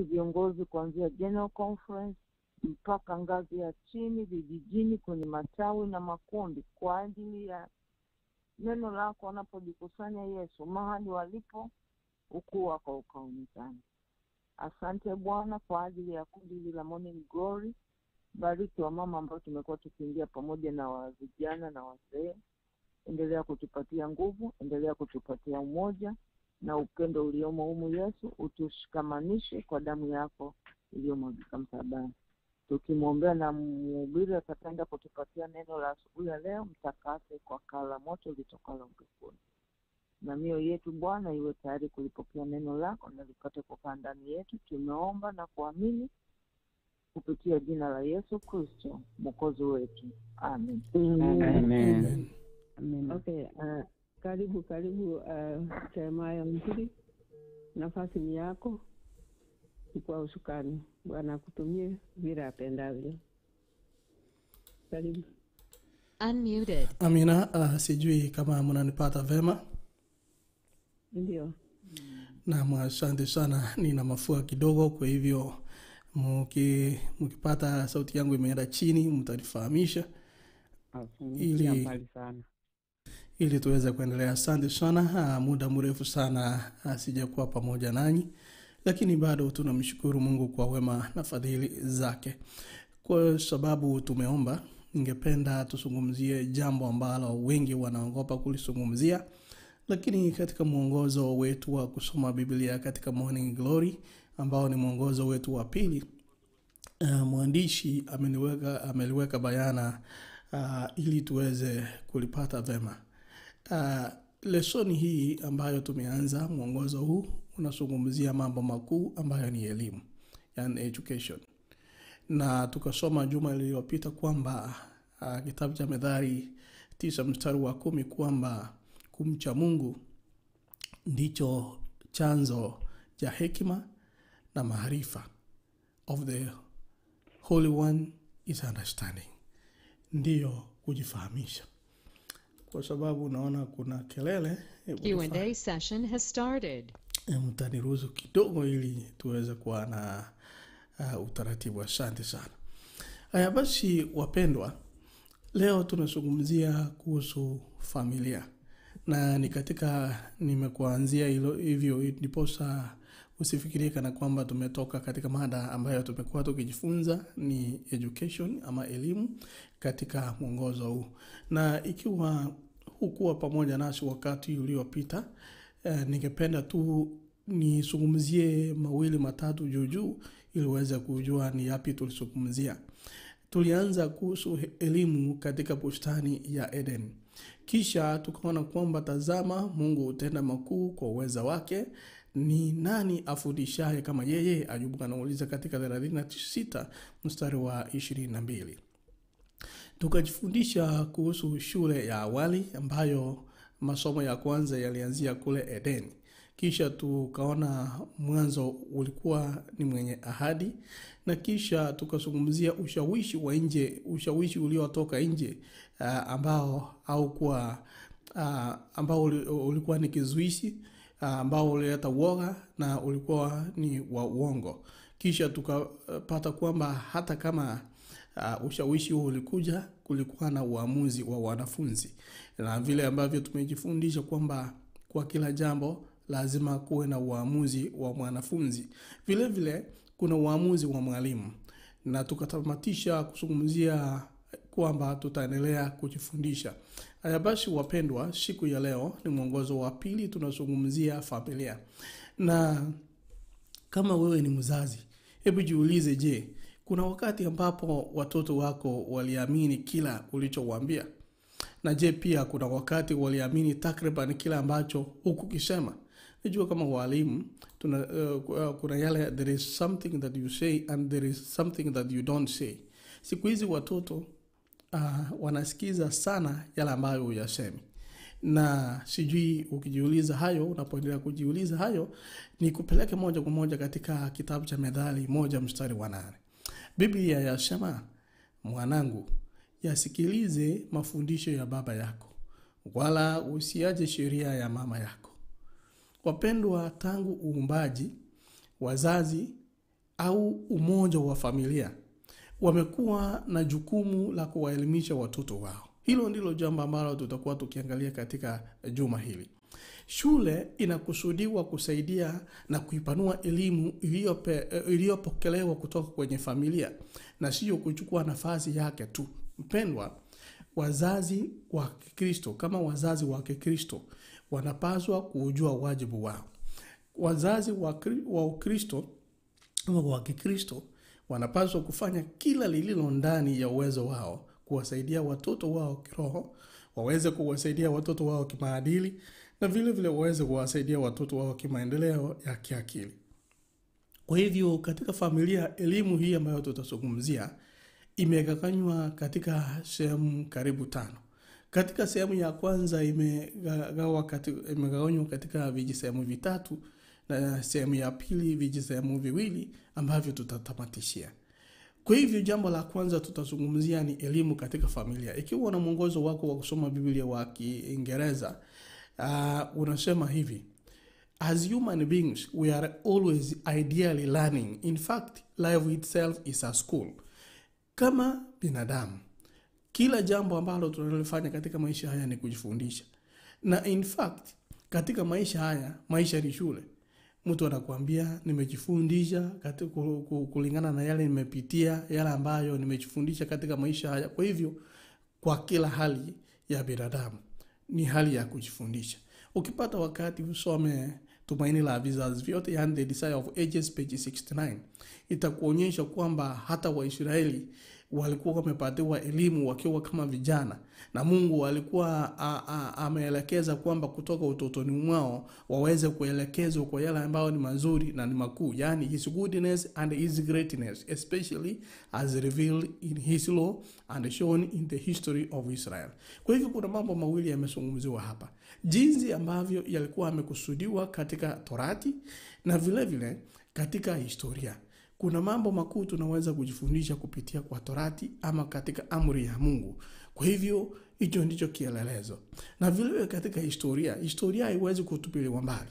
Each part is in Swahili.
viongozi kuanzia General Conference mpaka ngazi ya chini vijijini kwenye matawi na makundi kwa ajili ya neno lako wanapojikusanya Yesu mahali walipo ukuu wako ukaonekana. Asante Bwana kwa ajili ya kundi la Morning Glory. Bariki wa mama ambao tumekuwa tukiingia pamoja na wa vijana na wazee. Endelea kutupatia nguvu, endelea kutupatia umoja na upendo uliomo humu Yesu, utushikamanishe kwa damu yako iliyomwagika msalabani. Tukimwombea na mhubiri atakaenda kutupatia neno la asubuhi ya leo, mtakase kwa kala moto litokalo mbinguni. Na mioyo yetu Bwana iwe tayari kulipokea neno lako na lipate kukaa ndani yetu. Tumeomba na kuamini kupitia jina la Yesu Kristo Mwokozi wetu. Amen. Amen. Amen. Okay, karibu Jeremiah Mtiri. Nafasi ni yako. Kwa usukani. Bwana kutumie vile apendavyo. Karibu. Unmuted. Amina, sijui kama mnanipata vema. Ndio. Na asante sana, nina mafua kidogo, kwa hivyo mkipata sauti yangu imeenda chini mtanifahamisha ili tuweze kuendelea. Asante sana, muda mrefu sana sijakuwa pamoja nanyi, lakini bado tunamshukuru Mungu kwa wema na fadhili zake. Kwa sababu tumeomba, ningependa tusungumzie jambo ambalo wengi wanaogopa kulisungumzia, lakini katika mwongozo wetu wa kusoma Biblia katika Morning Glory, ambao ni mwongozo wetu wa pili, mwandishi ameliweka bayana ili tuweze kulipata vema. Lesoni hii ambayo tumeanza, mwongozo huu unazungumzia mambo makuu ambayo ni elimu, yani education. Na tukasoma juma lililopita kwamba kitabu cha Methali 9 mstari wa 10 kwamba kumcha Mungu ndicho chanzo cha hekima na maarifa. Of the Holy One is understanding. Ndiyo kujifahamisha. Kwa sababu naona kuna kelele. Q&A session has started. Mtaniruhusu kidogo ili tuweze kuwa na utaratibu. Asante sana. Haya basi wapendwa, leo tunazungumzia kuhusu familia. Na nimekuanzia hivyo ndiposa usifikirie kana kwamba tumetoka katika mada ambayo tumekuwa tukijifunza, ni education ama elimu katika mwongozo huu. Na ikiwa hukuwa pamoja nasi wakati uliopita, ningependa tu nisungumzie mawili matatu juu ili uweze kujua ni yapi tulisungumzia. Tulianza kuhusu elimu katika bustani ya Eden. Kisha tukaona kwamba tazama, Mungu hutenda makuu kwa uweza wake. Ni nani afundishaye kama yeye? Ayubu anauliza katika 36 mstari wa 22. Tukajifundisha kuhusu shule ya awali ambayo masomo ya kwanza yalianzia kule Eden. Kisha tukaona mwanzo ulikuwa ni mwenye ahadi, na kisha tukazungumzia ushawishi wa nje, ushawishi uliotoka nje ambao ulikuwa ni kizuishi, ambao ulileta woga na ulikuwa ni wa uongo. Kisha tukapata kwamba hata kama ushawishi huo ulikuja, kulikuwa na uamuzi wa wanafunzi. Na vile ambavyo tumejifundisha kwamba kwa kila jambo lazima kuwe na uamuzi wa mwanafunzi, vile vile kuna uamuzi wa mwalimu. Na tukatamatisha kuzungumzia kwamba tutaendelea kujifundisha. Haya basi wapendwa, siku ya leo ni mwongozo wa pili, tunazungumzia familia. Na kama wewe ni mzazi, hebu jiulize, je, kuna wakati ambapo watoto wako waliamini kila ulichowaambia? Na je pia kuna wakati waliamini takriban kila ambacho hukukisema? Najua kama walimu kuna yale, there is something that you say and there is something that you don't say. Siku hizi watoto wanasikiza sana yale ambayo huyasemi. Na sijui ukijiuliza hayo, unapoendelea kujiuliza hayo, ni kupeleke moja kwa moja katika kitabu cha Methali 1 mstari wa 8. Biblia yasema, mwanangu, yasikilize mafundisho ya baba yako, wala usiache sheria ya mama yako. Wapendwa, tangu uumbaji, wazazi au umoja wa familia wamekuwa na jukumu la kuwaelimisha watoto wao. Hilo ndilo jambo ambalo tutakuwa tukiangalia katika juma hili. Shule inakusudiwa kusaidia na kuipanua elimu iliyopokelewa kutoka kwenye familia na sio kuchukua nafasi yake tu. Mpendwa, wazazi wa Kikristo kama wazazi wa Kikristo wanapaswa kujua wajibu wao. Wazazi wa Ukristo ama wa Kikristo wanapaswa kufanya kila lililo ndani ya uwezo wao kuwasaidia watoto wao kiroho, waweze kuwasaidia watoto wao kimaadili na vile vile waweze kuwasaidia watoto wao kimaendeleo ya kiakili. Kwa hivyo katika familia, elimu hii ambayo tutazungumzia imegawanywa katika sehemu karibu 5. Katika sehemu ya kwanza imegawanywa katika vijisehemu 3 na sehemu ya pili vijisehemu 2 ambavyo tutatamatishia. Kwa hivyo jambo la kwanza tutazungumzia ni elimu katika familia. Ikiwa na mwongozo wako wa kusoma Biblia wa Kiingereza, unasema hivi: As human beings, we are always ideally learning. In fact, life itself is a school. Kama binadamu, kila jambo ambalo tunalofanya katika maisha haya ni kujifundisha. Na in fact, katika maisha haya, maisha ni shule. Mtu anakuambia nimejifundisha katika kulingana na yale nimepitia, yale ambayo nimejifundisha katika maisha haya. Kwa hivyo, kwa kila hali ya binadamu ni hali ya kujifundisha. Ukipata wakati usome Tumaini la Vizazi Vyote, yani The Desire of Ages, page 69, itakuonyesha kwamba hata Waisraeli walikuwa wamepatiwa elimu wakiwa kama vijana, na Mungu alikuwa ameelekeza kwamba kutoka utotoni mwao waweze kuelekezwa kwa yale ambayo ni mazuri na ni makuu, yani his goodness and his greatness, especially as revealed in his law and shown in the history of Israel. Kwa hivyo kuna mambo mawili yamezungumziwa hapa: jinsi ambavyo yalikuwa yamekusudiwa katika Torati na vile vile katika historia. Kuna mambo makuu tunaweza kujifundisha kupitia kwa Torati ama katika amri ya Mungu. Kwa hivyo hicho ndicho kielelezo. Na vile vile katika historia haiwezi kutupiliwa mbali.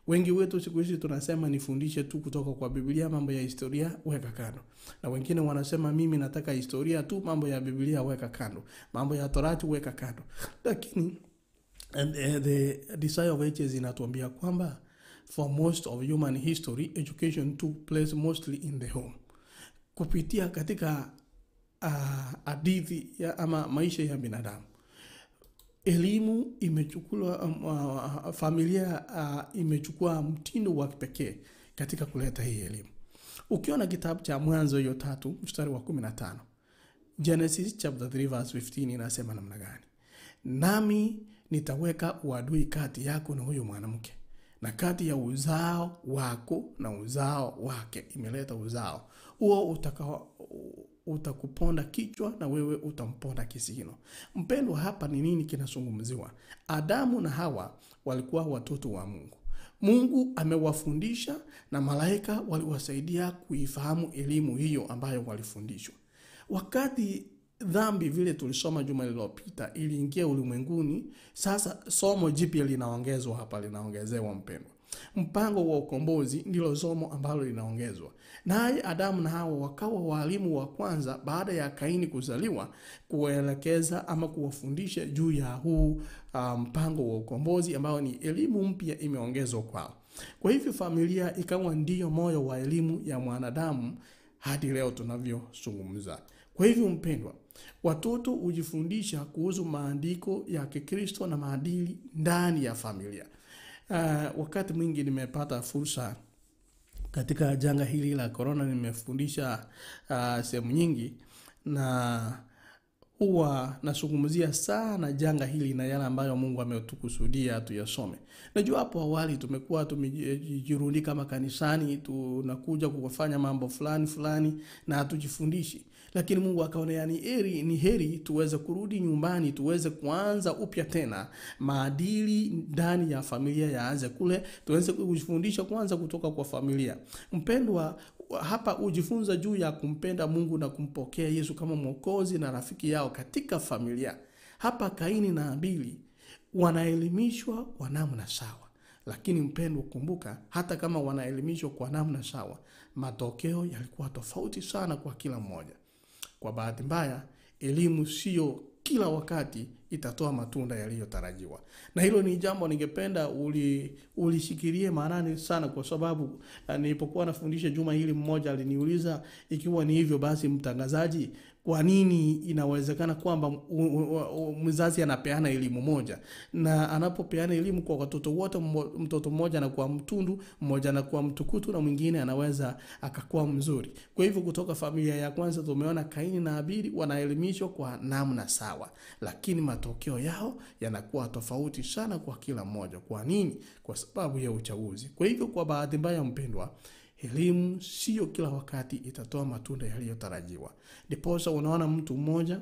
Wengi wetu siku hizi tunasema nifundishe tu kutoka kwa Biblia, mambo ya historia weka kando. Na wengine wanasema mimi nataka historia tu, mambo ya Biblia weka kando. Mambo ya Torati weka kando. Lakini the Desire of Ages inatuambia kwamba for most of human history, education took place mostly in the home. Kupitia katika hadithi ama maisha ya binadamu, elimu imechukua, familia imechukua mtindo wa kipekee katika kuleta hii elimu. Ukiona kitabu cha Mwanzo hiyo 3 mstari wa 15, Genesis chapter 3 verse 15 inasema namna gani? Nami nitaweka uadui kati yako na huyo mwanamke, na kati ya uzao wako na uzao wake. Imeleta uzao huo, utakuponda kichwa na wewe utamponda kisigino. Mpendwa, hapa ni nini kinazungumziwa? Adamu na Hawa walikuwa watoto wa Mungu. Mungu amewafundisha na malaika waliwasaidia kuifahamu elimu hiyo ambayo walifundishwa. Wakati dhambi, vile tulisoma juma lililopita, iliingia ulimwenguni, sasa somo jipya linaongezwa hapa, linaongezewa mpendwa. Mpango wa ukombozi ndilo somo ambalo linaongezwa. Naye Adamu na Hawa wakawa walimu wa kwanza baada ya Kaini kuzaliwa, kuwaelekeza ama kuwafundisha juu ya huu mpango wa ukombozi ambao ni elimu mpya imeongezwa kwao. Kwa hivyo familia ikawa ndiyo moyo wa elimu ya mwanadamu hadi leo tunavyozungumza. Kwa hivyo mpendwa, watoto hujifundisha kuhusu maandiko ya Kikristo na maadili ndani ya familia. Wakati mwingi nimepata fursa katika janga hili la corona, nimefundisha sehemu nyingi, na huwa nazungumzia sana janga hili na yale ambayo Mungu ametukusudia tuyasome. Najua hapo awali tumekuwa tumejirudi kama kanisani, tunakuja kufanya mambo fulani na hatujifundishi. Lakini Mungu akaona ni heri tuweze kurudi nyumbani, tuweze kuanza upya tena. Maadili ndani ya familia yaanze kule, tuweze kujifundisha kwanza kutoka kwa familia. Mpendwa, hapa ujifunza juu ya kumpenda Mungu na kumpokea Yesu kama Mwokozi na rafiki yao katika familia. Hapa Kaini na Abili wanaelimishwa kwa namna sawa, Lakini mpendwa, kumbuka, hata kama wanaelimishwa kwa namna sawa, matokeo yalikuwa tofauti sana kwa kila mmoja. Kwa bahati mbaya, elimu sio kila wakati itatoa matunda yaliyotarajiwa. Na hilo ni jambo ningependa ulishikilie maanani sana, kwa sababu nilipokuwa nafundisha juma hili, mmoja aliniuliza, ikiwa ni hivyo basi mtangazaji, kwa nini inawezekana kwamba mzazi anapeana elimu moja, na anapopeana elimu kwa watoto wote, mtoto mmoja anakuwa mtundu, mmoja anakuwa mtukutu, na mwingine anaweza akakuwa mzuri. Kwa hivyo kutoka familia ya kwanza tumeona Kaini na Habili wanaelimishwa kwa namna sawa, lakini matokeo yao yanakuwa tofauti sana kwa kila mmoja. Kwa nini? Kwa sababu ya uchaguzi. Kwa hivyo kwa bahati mbaya, mpendwa, elimu sio kila wakati itatoa matunda yaliyotarajiwa. Ndiposa unaona mtu mmoja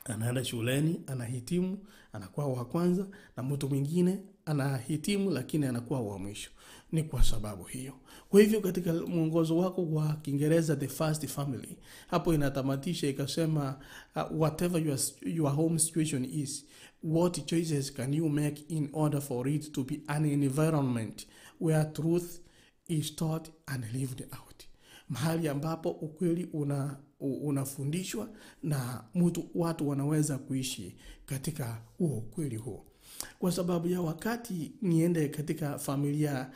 anaenda shuleni, anahitimu, anakuwa wa kwanza, na mtu mwingine anahitimu lakini anakuwa wa mwisho. Ni kwa sababu hiyo. Kwa hivyo katika mwongozo wako wa Kiingereza The First Family, hapo inatamatisha ikasema, whatever your home situation is, what choices can you make in order for it to be an environment where truth is taught and lived out. Mahali ambapo ukweli unafundishwa na watu wanaweza kuishi katika huo ukweli huo. Kwa sababu ya wakati, niende katika familia.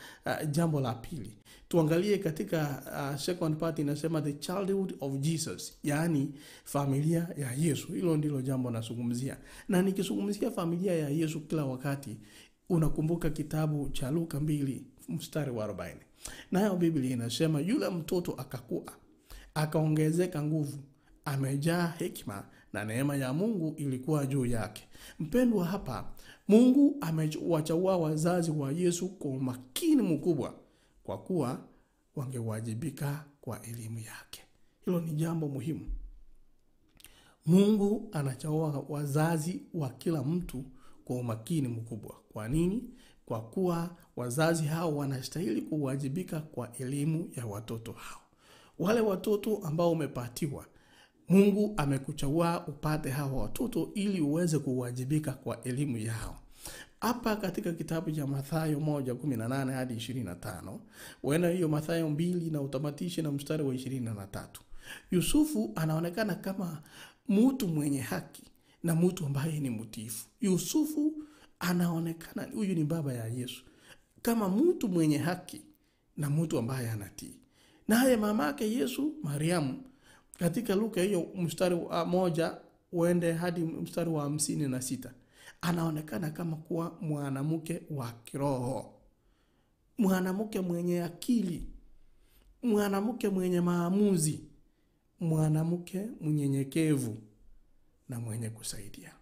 Jambo la pili, tuangalie katika second part, inasema the childhood of Jesus, yani familia ya Yesu. Hilo ndilo jambo nazungumzia. Na nikizungumzia familia ya Yesu kila wakati, unakumbuka kitabu cha Luka 2 mstari wa 40. Nayo Biblia inasema, yule mtoto akakua, akaongezeka nguvu, amejaa hekima, na neema ya Mungu ilikuwa juu yake. Mpendwa, hapa Mungu amewachagua wazazi wa Yesu kwa umakini mkubwa, kwa kuwa wangewajibika kwa elimu yake. Hilo ni jambo muhimu. Mungu anachagua wazazi wa kila mtu kwa umakini mkubwa. Kwa nini? Kwa kuwa wazazi hao wanastahili kuwajibika kwa elimu ya watoto hao. Wale watoto ambao umepatiwa, Mungu amekuchagua upate hawa watoto ili uweze kuwajibika kwa elimu yao. Hapa katika kitabu cha Mathayo 1:18 hadi 25, wena hiyo Mathayo 2 na utamatishe na mstari wa 23. Yusufu anaonekana kama mtu mwenye haki na mtu ambaye ni mtiifu. Yusufu anaonekana, huyu ni baba ya Yesu, kama mtu mwenye haki na mtu ambaye anatii. Naye mamake Yesu, Mariamu, katika Luka hiyo mstari wa 1 uende hadi mstari wa 56, anaonekana kama kuwa mwanamke wa kiroho, mwanamke mwenye akili, mwanamke mwenye maamuzi, mwanamke mnyenyekevu na mwenye kusaidia,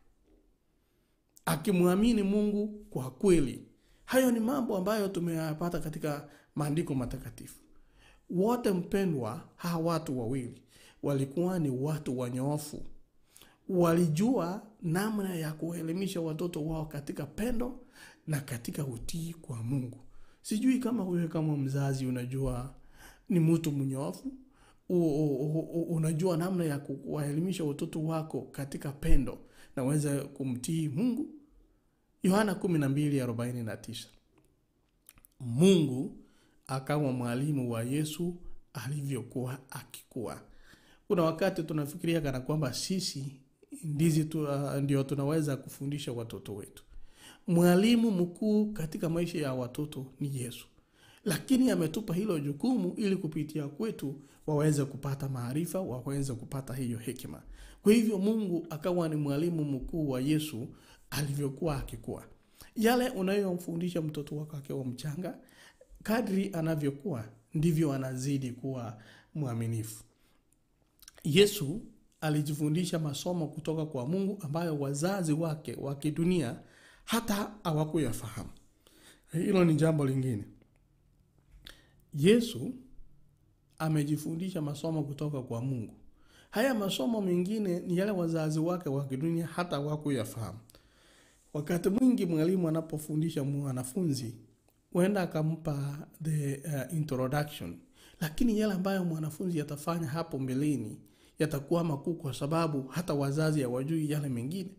akimwamini Mungu kwa kweli. Hayo ni mambo ambayo tumeyapata katika maandiko matakatifu. Wote mpendwa, hawa watu wawili walikuwa ni watu wanyoofu. Walijua namna ya kuelimisha watoto wao katika pendo na katika utii kwa Mungu. Sijui kama wewe kama mzazi unajua ni mtu mnyoofu, unajua namna ya kuwaelimisha watoto wako katika pendo na uweze kumtii Mungu. Yohana 12:49. Mungu akawa mwalimu wa Yesu alivyokuwa akikua. Kuna wakati tunafikiria kana kwamba sisi ndio tunaweza kufundisha watoto wetu. Mwalimu mkuu katika maisha ya watoto ni Yesu. Lakini ametupa hilo jukumu ili kupitia kwetu waweze kupata maarifa, waweze kupata hiyo hekima. Kwa hivyo Mungu akawa ni mwalimu mkuu wa Yesu alivyokuwa akikua. Yale unayomfundisha mtoto wako akiwa mchanga, kadri anavyokuwa ndivyo anazidi kuwa mwaminifu. Yesu alijifundisha masomo kutoka kwa Mungu ambayo wazazi wake wa kidunia hata hawakuyafahamu. Hilo ni jambo lingine. Yesu amejifundisha masomo kutoka kwa Mungu. Haya masomo mengine ni yale wazazi wake wa kidunia hata hawakuyafahamu. Wakati mwingi mwalimu anapofundisha mwanafunzi, huenda akampa the introduction, lakini yale ambayo mwanafunzi atafanya hapo mbeleni yatakuwa makuu, kwa sababu hata wazazi hawajui yale mengine.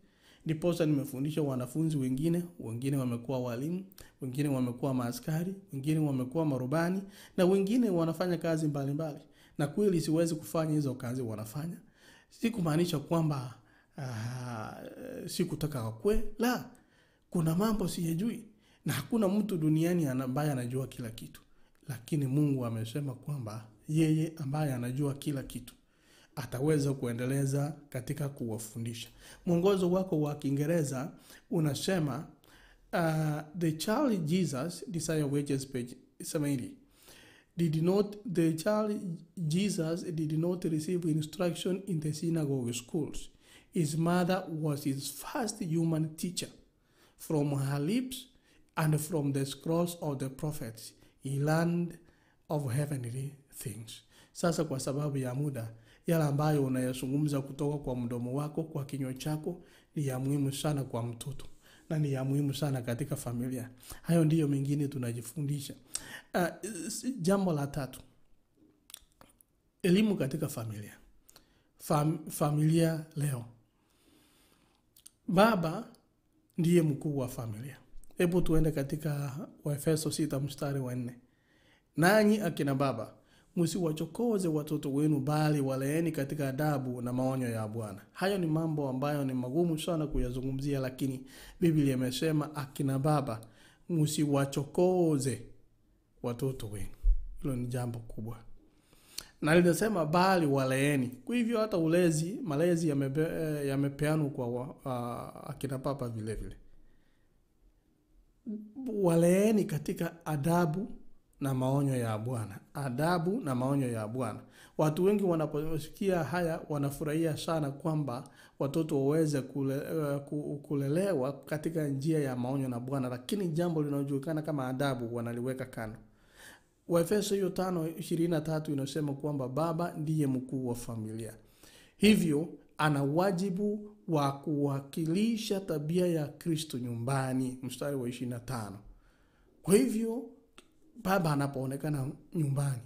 Ndiposa nimefundisha wanafunzi wengine wamekuwa walimu, wengine wamekuwa maaskari, wengine wamekuwa marubani, na wengine wanafanya kazi mbalimbali. Na kweli siwezi kufanya hizo kazi wanafanya. Sikumaanisha kwamba sikutaka kwe. La, kuna mambo siyajui. Na hakuna mtu duniani ambaye anajua kila kitu. Lakini Mungu amesema kwamba yeye ambaye anajua kila kitu ataweza kuendeleza katika kuwafundisha. Mwongozo wako wa Kiingereza unasema the child Jesus, Desire Wages, page 70. The child Jesus did not receive instruction in the synagogue schools. His mother was his first human teacher. From her lips and from the scrolls of the prophets, he learned of heavenly things. Sasa kwa sababu ya muda, yale ambayo unayazungumza kutoka kwa mdomo wako, kwa kinywa chako, ni ya muhimu sana kwa mtoto. Na ni ya muhimu sana katika familia. Hayo ndiyo mengine tunajifundisha. Jambo la 3. Elimu katika familia. Familia leo. Baba ndiye mkuu wa familia. Hebu tuende katika Waefeso 6 mstari wa 4. Nanyi akina baba, msiwachokoze watoto wenu, bali waleeni katika adabu na maonyo ya Bwana. Hayo ni mambo ambayo ni magumu sana kuyazungumzia, lakini Biblia imesema akina baba, msiwachokoze watoto wenu. Hilo ni jambo kubwa. Na linasema bali waleeni. Kwa hivyo hata malezi yamepeanwa kwa akina papa vile vile. Waleeni katika adabu na maonyo ya Bwana. Adabu na maonyo ya Bwana. Watu wengi wanaposikia haya wanafurahia sana kwamba watoto waweze kulelewa katika njia ya maonyo na Bwana, lakini jambo linalojulikana kama adabu wanaliweka kando. Waefeso 5:23 inasema kwamba baba ndiye mkuu wa familia. Hivyo ana wajibu wa kuwakilisha tabia ya Kristo nyumbani, mstari wa 25. Kwa hivyo baba anapoonekana nyumbani,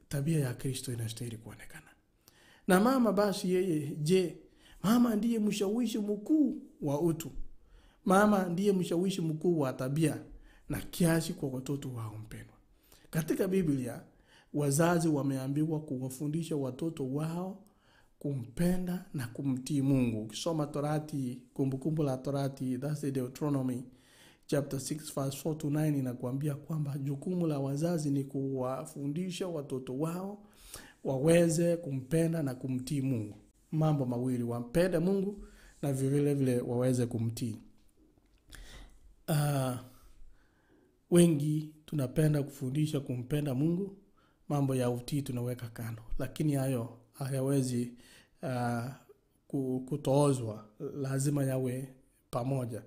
tabia ya Kristo inastahili kuonekana. Na mama basi yeye, mama ndiye mshawishi mkuu wa utu. Mama ndiye mshawishi mkuu wa tabia na kiasi kwa watoto wao mpendwa. Katika Biblia, wazazi wameambiwa kuwafundisha watoto wao kumpenda na kumtii Mungu. Ukisoma Torati, kumbukumbu la Torati, that's the Deuteronomy chapter 6 verse 4 to 9, inakuambia kwamba jukumu la wazazi ni kuwafundisha watoto wao waweze kumpenda na kumtii Mungu. Mambo mawili, wampende Mungu na vile vile waweze kumtii. Wengi tunapenda kufundisha kumpenda Mungu, mambo ya utii tunaweka kando, lakini hayo hayawezi kutoozwa, lazima yawe pamoja.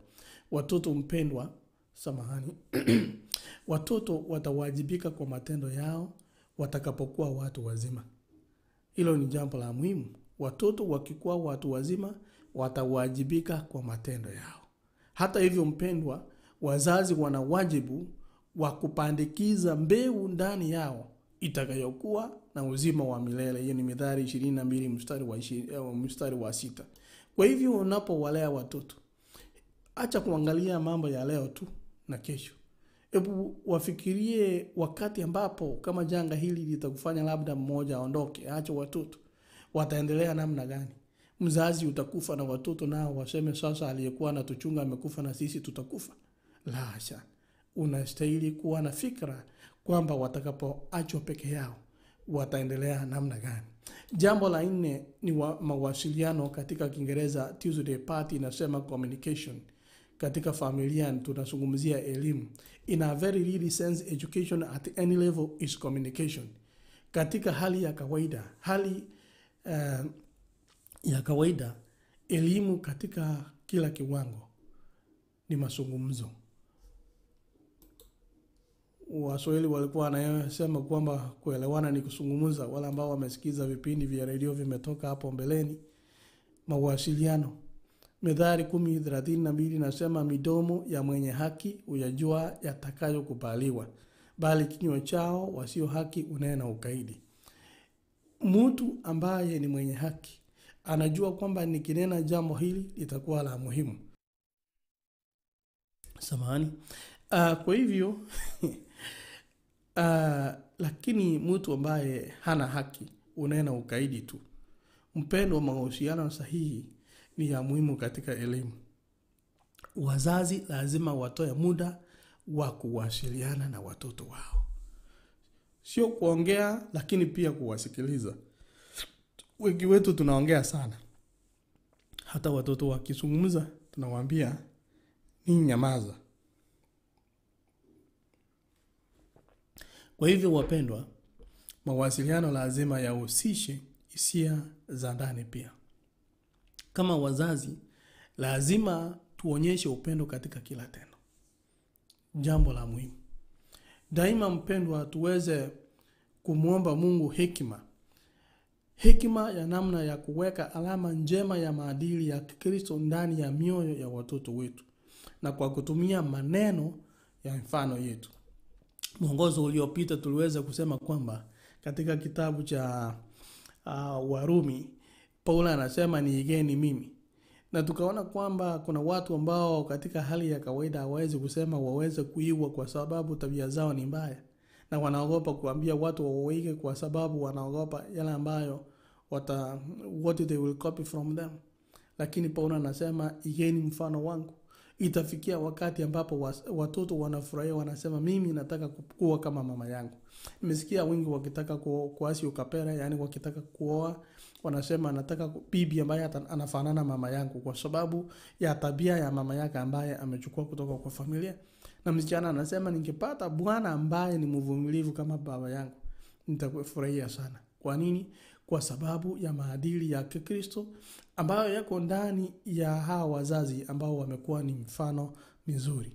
Watoto mpendwa, watoto watawajibika kwa matendo yao watakapokuwa watu wazima. Hilo ni jambo la muhimu. Watoto wakikuwa watu wazima watawajibika kwa matendo yao. Hata hivyo mpendwa, wazazi wana wajibu wa kupandikiza mbegu ndani yao itakayokuwa na uzima wa milele. Hiyo ni Mithali 22 mstari wa 6. Kwa hivyo unapowalea watoto, acha kuangalia mambo ya leo tu na kesho. Hebu wafikirie wakati ambapo kama janga hili litakufanya labda mmoja aondoke, acha watoto, wataendelea namna gani? Mzazi utakufa na watoto nao waseme sasa aliyekuwa anatuchunga amekufa na sisi tutakufa? La hasha. Unastahili kuwa na fikra kwamba watakapoachwa peke yao wataendelea namna gani. Jambo la 4 ni mawasiliano. Katika Kiingereza Tuesday Party inasema communication. Katika familia tunazungumzia elimu. In a very real sense, education at any level is communication. Katika hali ya kawaida, elimu katika kila kiwango ni mazungumzo. Waswahili walikuwa wanasema kwamba kuelewana ni kuzungumza. Wale ambao wamesikiza vipindi vya redio vimetoka hapo mbeleni, mawasiliano. Mithali 10:32 nasema midomo ya mwenye haki huyajua yatakayokubaliwa, bali kinywa chao wasio haki unena ukaidi. Mtu ambaye ni mwenye haki Anajua kwamba nikinena jambo hili litakuwa la muhimu. Samahani. Kwa hivyo lakini mtu ambaye hana haki unena ukaidi tu. Mpendwa, mahusiano sahihi ni ya muhimu katika elimu. Wazazi lazima watoe muda wa kuwasiliana na watoto wao. Sio kuongea, lakini pia kuwasikiliza. Wengi wetu tunaongea sana. Hata watoto wakizungumza tunawaambia ni nyamaza. Kwa hivyo wapendwa, mawasiliano lazima yahusishe hisia za ndani pia. Kama wazazi, lazima tuonyeshe upendo katika kila tendo. Jambo la muhimu. Daima mpendwa, tuweze kumuomba Mungu hekima. Hekima ya namna ya kuweka alama njema ya maadili ya Kristo ndani ya mioyo ya watoto wetu. Na kwa kutumia maneno ya mfano yetu. Mwongozo uliopita tuliweza kusema kwamba katika kitabu cha Warumi, Paulo anasema niigeni mimi. Na tukaona kwamba kuna watu ambao katika hali ya kawaida hawawezi kusema waweze kuigwa kwa sababu tabia zao ni mbaya. Na wanaogopa kuambia watu wawaige kwa sababu wanaogopa yale ambayo what they will copy from them. Lakini Paulo anasema igeni mfano wangu. Itafikia wakati ambapo watoto wanafurahia, wanasema mimi nataka kuwa kama mama yangu. Nimesikia wengi wakitaka kuasi ukapera, yani wakitaka kuoa, wanasema nataka bibi ambaye anafanana mama yangu kwa sababu ya tabia ya mama yake ambaye amechukua kutoka kwa familia. Na msichana anasema ningepata bwana ambaye ni mvumilivu kama baba yangu, nitafurahia sana. Kwa nini? Kwa sababu ya maadili ya Kristo ambayo yako ndani ya hawa wazazi ambao wamekuwa ni mfano mzuri.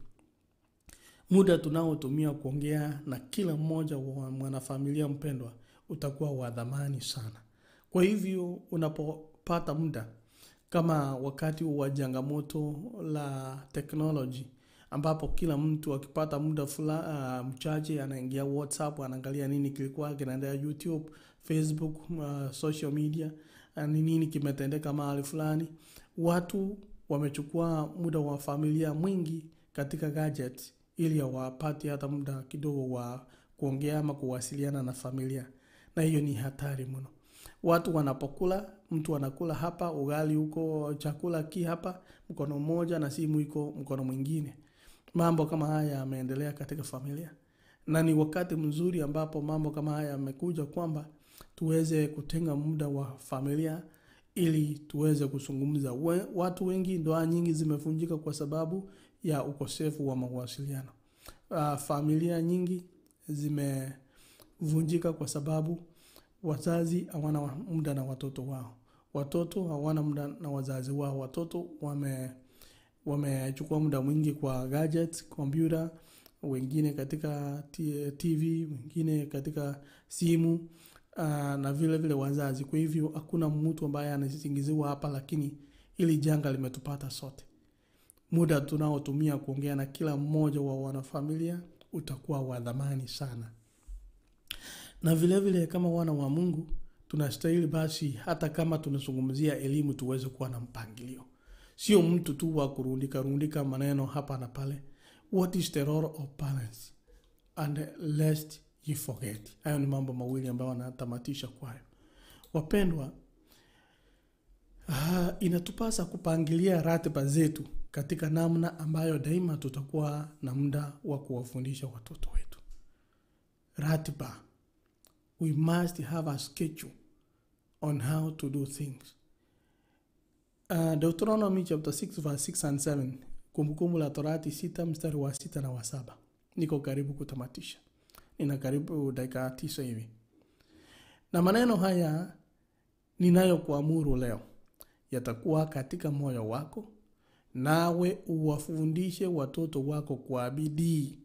Muda tunaotumia kuongea na kila mmoja wa mwanafamilia mpendwa utakuwa wa dhamani sana. Kwa hivyo unapopata muda kama wakati wa changamoto la technology ambapo kila mtu akipata muda mchache anaingia WhatsApp, anaangalia nini kilikuwa kinaendelea YouTube, Facebook, social media, nini kimetendeka mahali fulani. Watu wamechukua muda wa familia mwingi katika gadget ili hawapati hata muda kidogo wa kuongea ama kuwasiliana na familia. Na hiyo ni hatari mno. Watu wanapokula, mtu anakula hapa, ugali huko, chakula hapa, mkono mmoja na simu iko mkono mwingine. Mambo kama haya yameendelea katika familia. Na ni wakati mzuri ambapo mambo kama haya yamekuja kwamba tuweze kutenga muda wa familia ili tuweze kuzungumza. Watu wengi, ndoa nyingi zimevunjika kwa sababu ya ukosefu wa mawasiliano. Familia nyingi zimevunjika kwa sababu wazazi hawana muda na watoto wao. Watoto hawana muda na wazazi wao. Watoto wamechukua muda mwingi kwa gadgets, computer, wengine katika TV, wengine katika simu, na vile vile wazazi. Kwa hivyo hakuna mtu ambaye anasingiziwa hapa, lakini ili janga limetupata sote. Muda tunaotumia kuongea na kila mmoja wa wanafamilia utakuwa wa dhamani sana. Na vile vile kama wana wa Mungu tunastahili basi hata kama tunazungumzia elimu tuweze kuwa na mpangilio. Sio mtu tu wa kurundika maneno hapa na pale. What is the role of parents? And lest you forget. Hayo ni mambo mawili ambayo natamatisha kwayo. Wapendwa, inatupasa kupangilia ratiba zetu katika namna ambayo daima tutakuwa na muda wa kuwafundisha watoto wetu. Ratiba. We must have a schedule on how to do things. Deuteronomy chapter 6 verse 6 and 7. Kumbukumbu la Torati 6 mstari wa 6 na wa 7. Niko karibu kutamatisha. Nina karibu dakika 9 hivi. Na maneno haya ninayokuamuru leo yatakuwa katika moyo wako, nawe uwafundishe watoto wako kwa bidii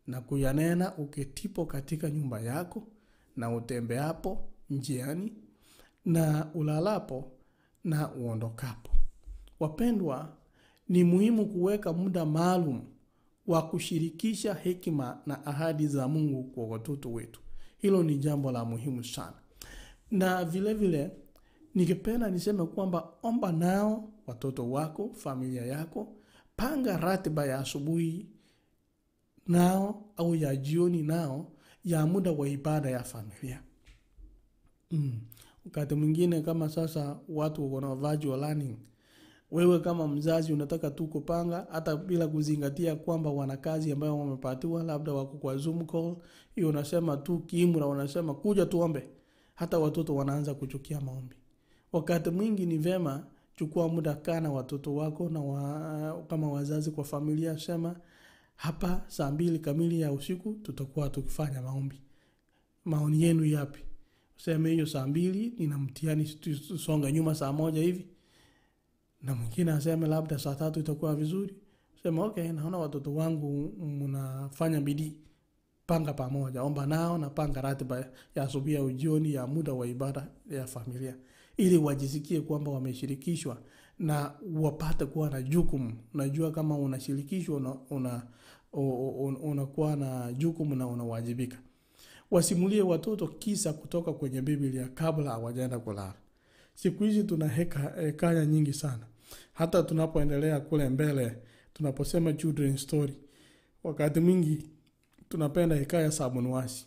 na kuyanena uketipo katika nyumba yako na utembeapo njiani na ulalapo na uondokapo. Wapendwa, ni muhimu kuweka muda maalum wa kushirikisha hekima na ahadi za Mungu kwa watoto wetu. Hilo ni jambo la muhimu sana. Na vile vile ningependa niseme kwamba omba nao watoto wako, familia yako, panga ratiba ya asubuhi nao au ya jioni nao ya muda wa ibada ya familia. Wakati mwingine kama sasa watu wana virtual learning, wewe kama mzazi unataka tu kupanga hata bila kuzingatia kwamba wana kazi ambayo wamepatiwa, labda wako kwa Zoom call, hiyo unasema tu kiimra, unasema kuja tuombe. Hata watoto wanaanza kuchukia maombi. Wakati mwingi ni vema chukua muda kana watoto wako na kama wazazi kwa familia, sema hapa saa 2 kamili ya usiku tutakuwa tukifanya maombi. Maoni yenu yapi? Useme hiyo saa 2 nina mtihani, songa nyuma saa 1 hivi. Na mwingine aseme labda saa 3 itakuwa vizuri. Sema okay, naona watoto wangu mnafanya bidii. Panga pamoja, omba nao na panga ratiba ya asubuhi au jioni ya muda wa ibada ya familia, ili wajisikie kwamba wameshirikishwa na wapate kuwa na jukumu. Unajua kama unashirikishwa unakuwa na jukumu na unawajibika. Wasimulie watoto kisa kutoka kwenye Biblia kabla hawajaenda kulala. Siku hizi tuna hekaya nyingi sana. Hata tunapoendelea kule mbele, tunaposema children story, wakati mwingi tunapenda hekaya sabunuasi.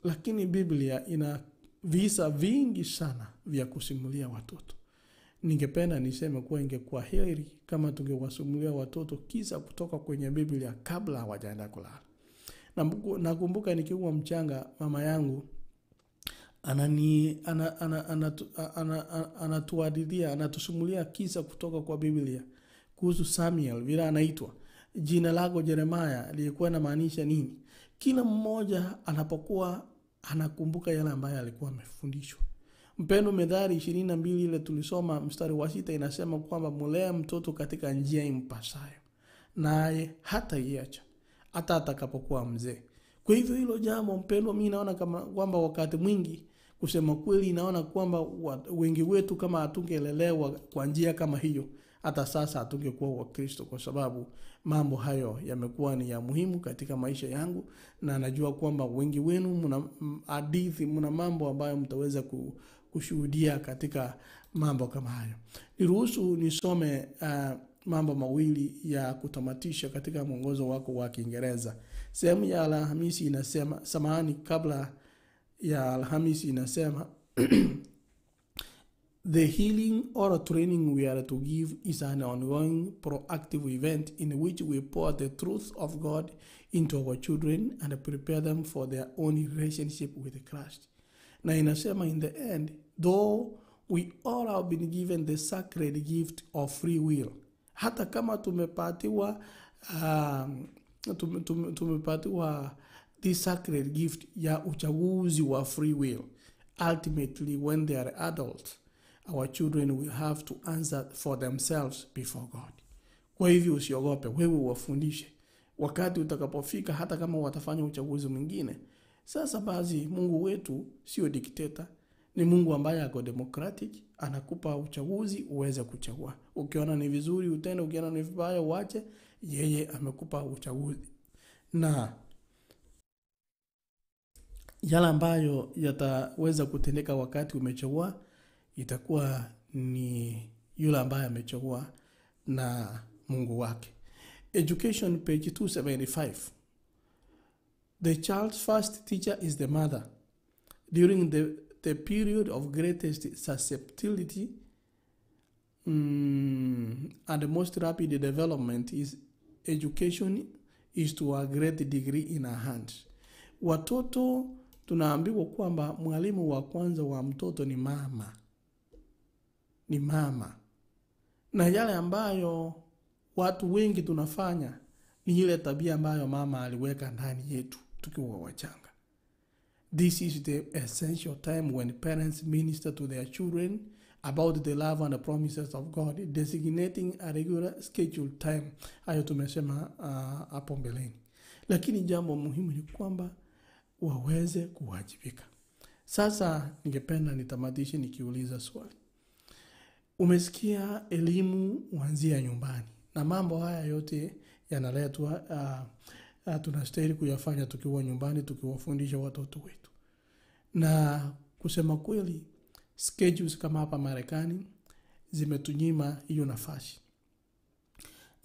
Lakini Biblia ina visa vingi sana vya kusimulia watoto. Ningependa niseme kuwa ingekuwa heri kama tungewasimulia watoto kisa kutoka kwenye Biblia kabla hawajaenda kulala. Nakumbuka nikiwa mchanga, mama yangu anatusimulia kisa kutoka kwa Biblia kuhusu Samuel, vile anaitwa. Jina lako Jeremiah lilikuwa inamaanisha nini? Kila mmoja anapokuwa anakumbuka yale ambayo alikuwa amefundishwa. Mpendo, Methali 22 ile tulisoma mstari wa 6 inasema kwamba mulea mtoto katika njia impasayo, naye hata iacha hata atakapokuwa mzee. Kwa hivyo hilo jambo mpendo, mimi naona kama kwamba wakati mwingi kusema kweli, naona kwamba wengi wetu kama hatungelelewa kwa njia kama hiyo, hata sasa hatungekuwa Wakristo, kwa sababu mambo hayo yamekuwa ni ya muhimu katika maisha yangu, na najua kwamba wengi wenu mna hadithi, mna mambo ambayo mtaweza kushuhudia katika mambo kama hayo. Niruhusu nisome mambo mawili ya kutamatisha katika mwongozo wako wa Kiingereza. Sehemu ya Alhamisi inasema, samahani, kabla ya Alhamisi inasema the healing or training we are to give is an ongoing proactive event in which we pour the truth of God into our children and prepare them for their own relationship with Christ. Na inasema in the end, though we all have been given the sacred gift of free will, hata kama tumepatiwa this sacred gift ya uchaguzi wa free will, ultimately when they are adults, our children will have to answer for themselves before God. Kwa hivyo usiogope, wewe wafundishe. Wakati utakapofika, hata kama watafanya uchaguzi mwingine, sasa basi Mungu wetu sio dikteta, ni Mungu ambaye ako democratic, anakupa uchaguzi uweze kuchagua. Ukiona ni vizuri utende, ukiona ni vibaya uache, yeye amekupa uchaguzi. Na yale ambayo yataweza kutendeka wakati umechagua, itakuwa ni yule ambaye amechagua na Mungu wake. Education page 275. The child's first teacher is the mother. During the period of greatest susceptibility and most rapid development, education is to a great degree in our hands. Watoto tunaambiwa kwamba mwalimu wa kwanza wa mtoto ni mama. Ni mama. Na yale ambayo watu wengi tunafanya ni ile tabia ambayo mama aliweka ndani yetu tukiwa wachanga. This is the essential time when parents minister to their children about the love and the promises of God, designating a regular scheduled time. Hayo tumesema hapo mbeleni. Lakini jambo muhimu ni kwamba waweze kuwajibika. Sasa ningependa nitamatishe nikiuliza swali. Umesikia elimu huanzia nyumbani, na mambo haya yote yanaletwa tunastahili kuyafanya tukiwa nyumbani, tukiwafundisha watoto wetu. Na kusema kweli, schedules kama hapa Marekani zimetunyima hiyo nafasi,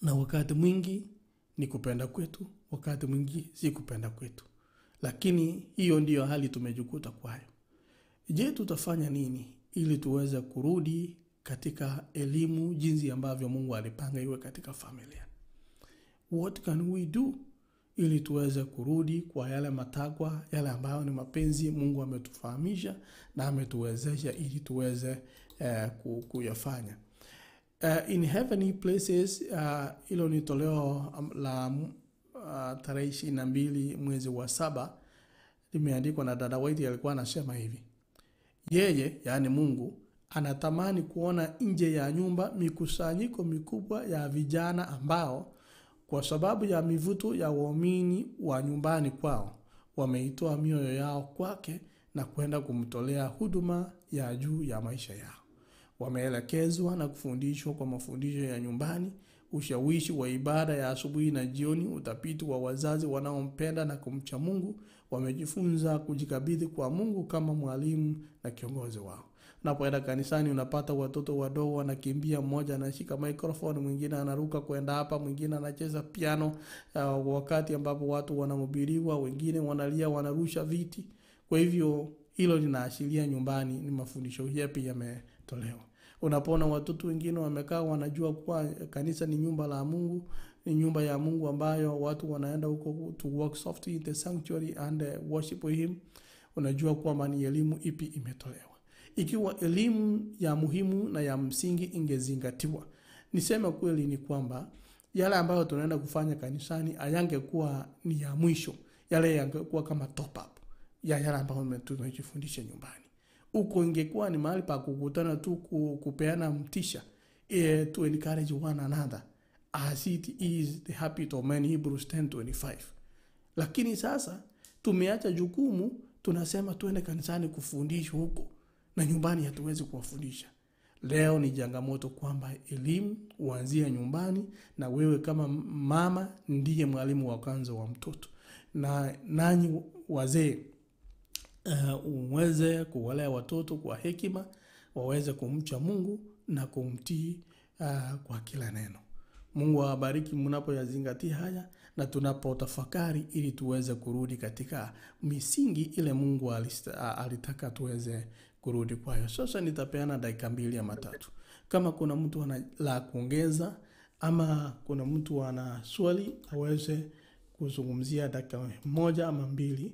na wakati mwingi ni kupenda kwetu, wakati mwingi si kupenda kwetu, lakini hiyo ndiyo hali tumejikuta kwayo. Je, tutafanya nini ili tuweze kurudi katika elimu jinsi ambavyo Mungu alipanga iwe katika familia? What can we do ili tuweze kurudi kwa yale matakwa, yale ambayo ni mapenzi Mungu ametufahamisha na ametuwezesha ili tuweze kuyafanya? In heavenly places, ilo ni toleo la tarehe 22 mwezi wa 7, limeandikwa na dada White. Alikuwa anasema hivi: yeye, yani Mungu, anatamani kuona nje ya nyumba mikusanyiko mikubwa ya vijana ambao kwa sababu ya mivuto ya waumini wa nyumbani kwao wameitoa mioyo yao kwake na kwenda kumtolea huduma ya juu ya maisha yao. Wameelekezwa na kufundishwa kwa mafundisho ya nyumbani, ushawishi wa ibada ya asubuhi na jioni, utapiti wa wazazi wanaompenda na kumcha Mungu. Wamejifunza kujikabidhi kwa Mungu kama mwalimu na kiongozi wao. Unapoenda kanisani unapata watoto wadogo wanakimbia, mmoja anashika microphone, mwingine anaruka kwenda hapa, mwingine anacheza piano wakati ambapo watu wanahubiriwa, wengine wanalia, wanarusha viti. Kwa hivyo hilo linaashiria nyumbani ni mafundisho yapi yametolewa. Unapona watoto wengine wamekaa wanajua kwa kanisa ni nyumba la Mungu, ni nyumba ya Mungu ambayo watu wanaenda huko to walk softly in the sanctuary and worship him. Unajua kwamba ni elimu ipi imetolewa. Ikiwa elimu ya muhimu na ya msingi ingezingatiwa, niseme kweli ni kwamba yale ambayo tunaenda kufanya kanisani ayangekuwa ni ya mwisho, yale yangekuwa kama top up ya yale ambayo tunajifundisha nyumbani. Uko ingekuwa ni mahali pa kukutana tu kupeana mtisha, to encourage one another as it is the habit of many, Hebrews 10:25. Lakini sasa tumeacha jukumu, tunasema tuende kanisani kufundishwa huko na nyumbani hatuwezi kuwafundisha. Leo ni changamoto kwamba elimu huanzia nyumbani, na wewe kama mama ndiye mwalimu wa kwanza wa mtoto, na nanyi wazee uweze kuwalea watoto kwa hekima, waweze kumcha Mungu na kumtii kwa kila neno. Mungu awabariki mnapoyazingatia haya na tunapotafakari, ili tuweze kurudi katika misingi ile Mungu alitaka tuweze kurudi kwayo. Sasa nitapeana dakika 2 ama 3. Kama kuna mtu ana la kuongeza ama kuna mtu ana swali aweze kuzungumzia dakika 1 ama 2.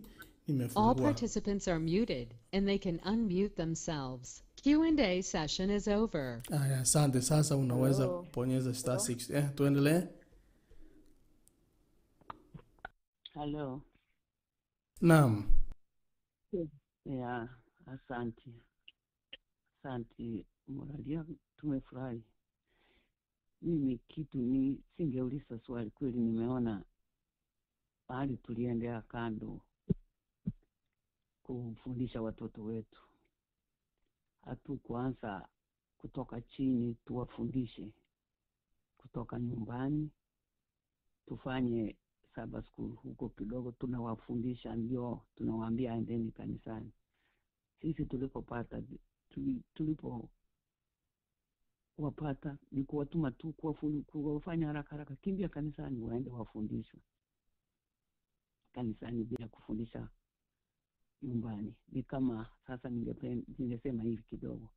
All participants are muted and they can unmute themselves. Q&A session is over. Asante. Sasa unaweza kuponyeza *6. Tuendelee. Hello. Naam. Yeah, asante. Asante Moralia, tumefurahi. Mimi kitu ni singeuliza swali, kweli nimeona bali tuliendea kando kufundisha watoto wetu. Hatu kuanza kutoka chini, tuwafundishe kutoka nyumbani, tufanye Sabbath school huko kidogo, tunawafundisha, ndio tunawaambia endeni kanisani. Sisi tulipopata wapata ni kuwatuma tu kuwafanya haraka kimbia kanisani, waende wafundishwe kanisani bila kufundisha nyumbani. Ni kama sasa ningesema hivi kidogo,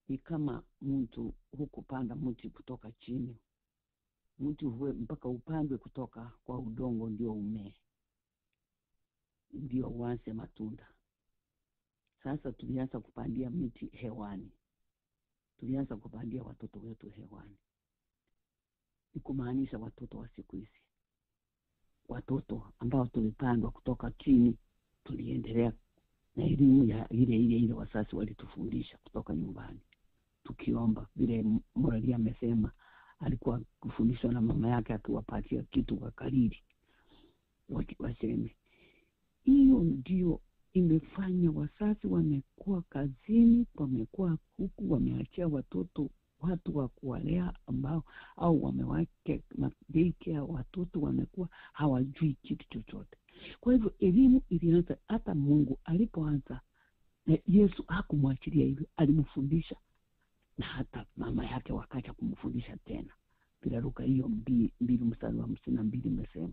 ni kama mtu hukupanda mti kutoka chini, mti huwe mpaka upandwe kutoka kwa udongo ndio umee, ndio uanze matunda. Sasa tulianza kupandia miti hewani, tulianza kupandia watoto wetu hewani. Ni kumaanisha watoto wa siku hizi, watoto ambao tulipandwa kutoka chini, tuliendelea na elimu ya ile wazazi walitufundisha kutoka nyumbani, tukiomba vile Moralia amesema alikuwa kufundishwa na mama yake, akiwapatia kitu wakariri waseme. Hiyo ndio imefanya wazazi wamekuwa kazini, wamekuwa huku, wameachia watoto watu wa kuwalea ambao au wamewake daycare, watoto wamekuwa hawajui kitu chochote. Kwa hivyo elimu ilianza, hata Mungu alipoanza Yesu hakumwachilia hivyo, alimfundisha, na hata mama yake wakaja kumfundisha tena. Bila Luka hiyo 2:52 imesema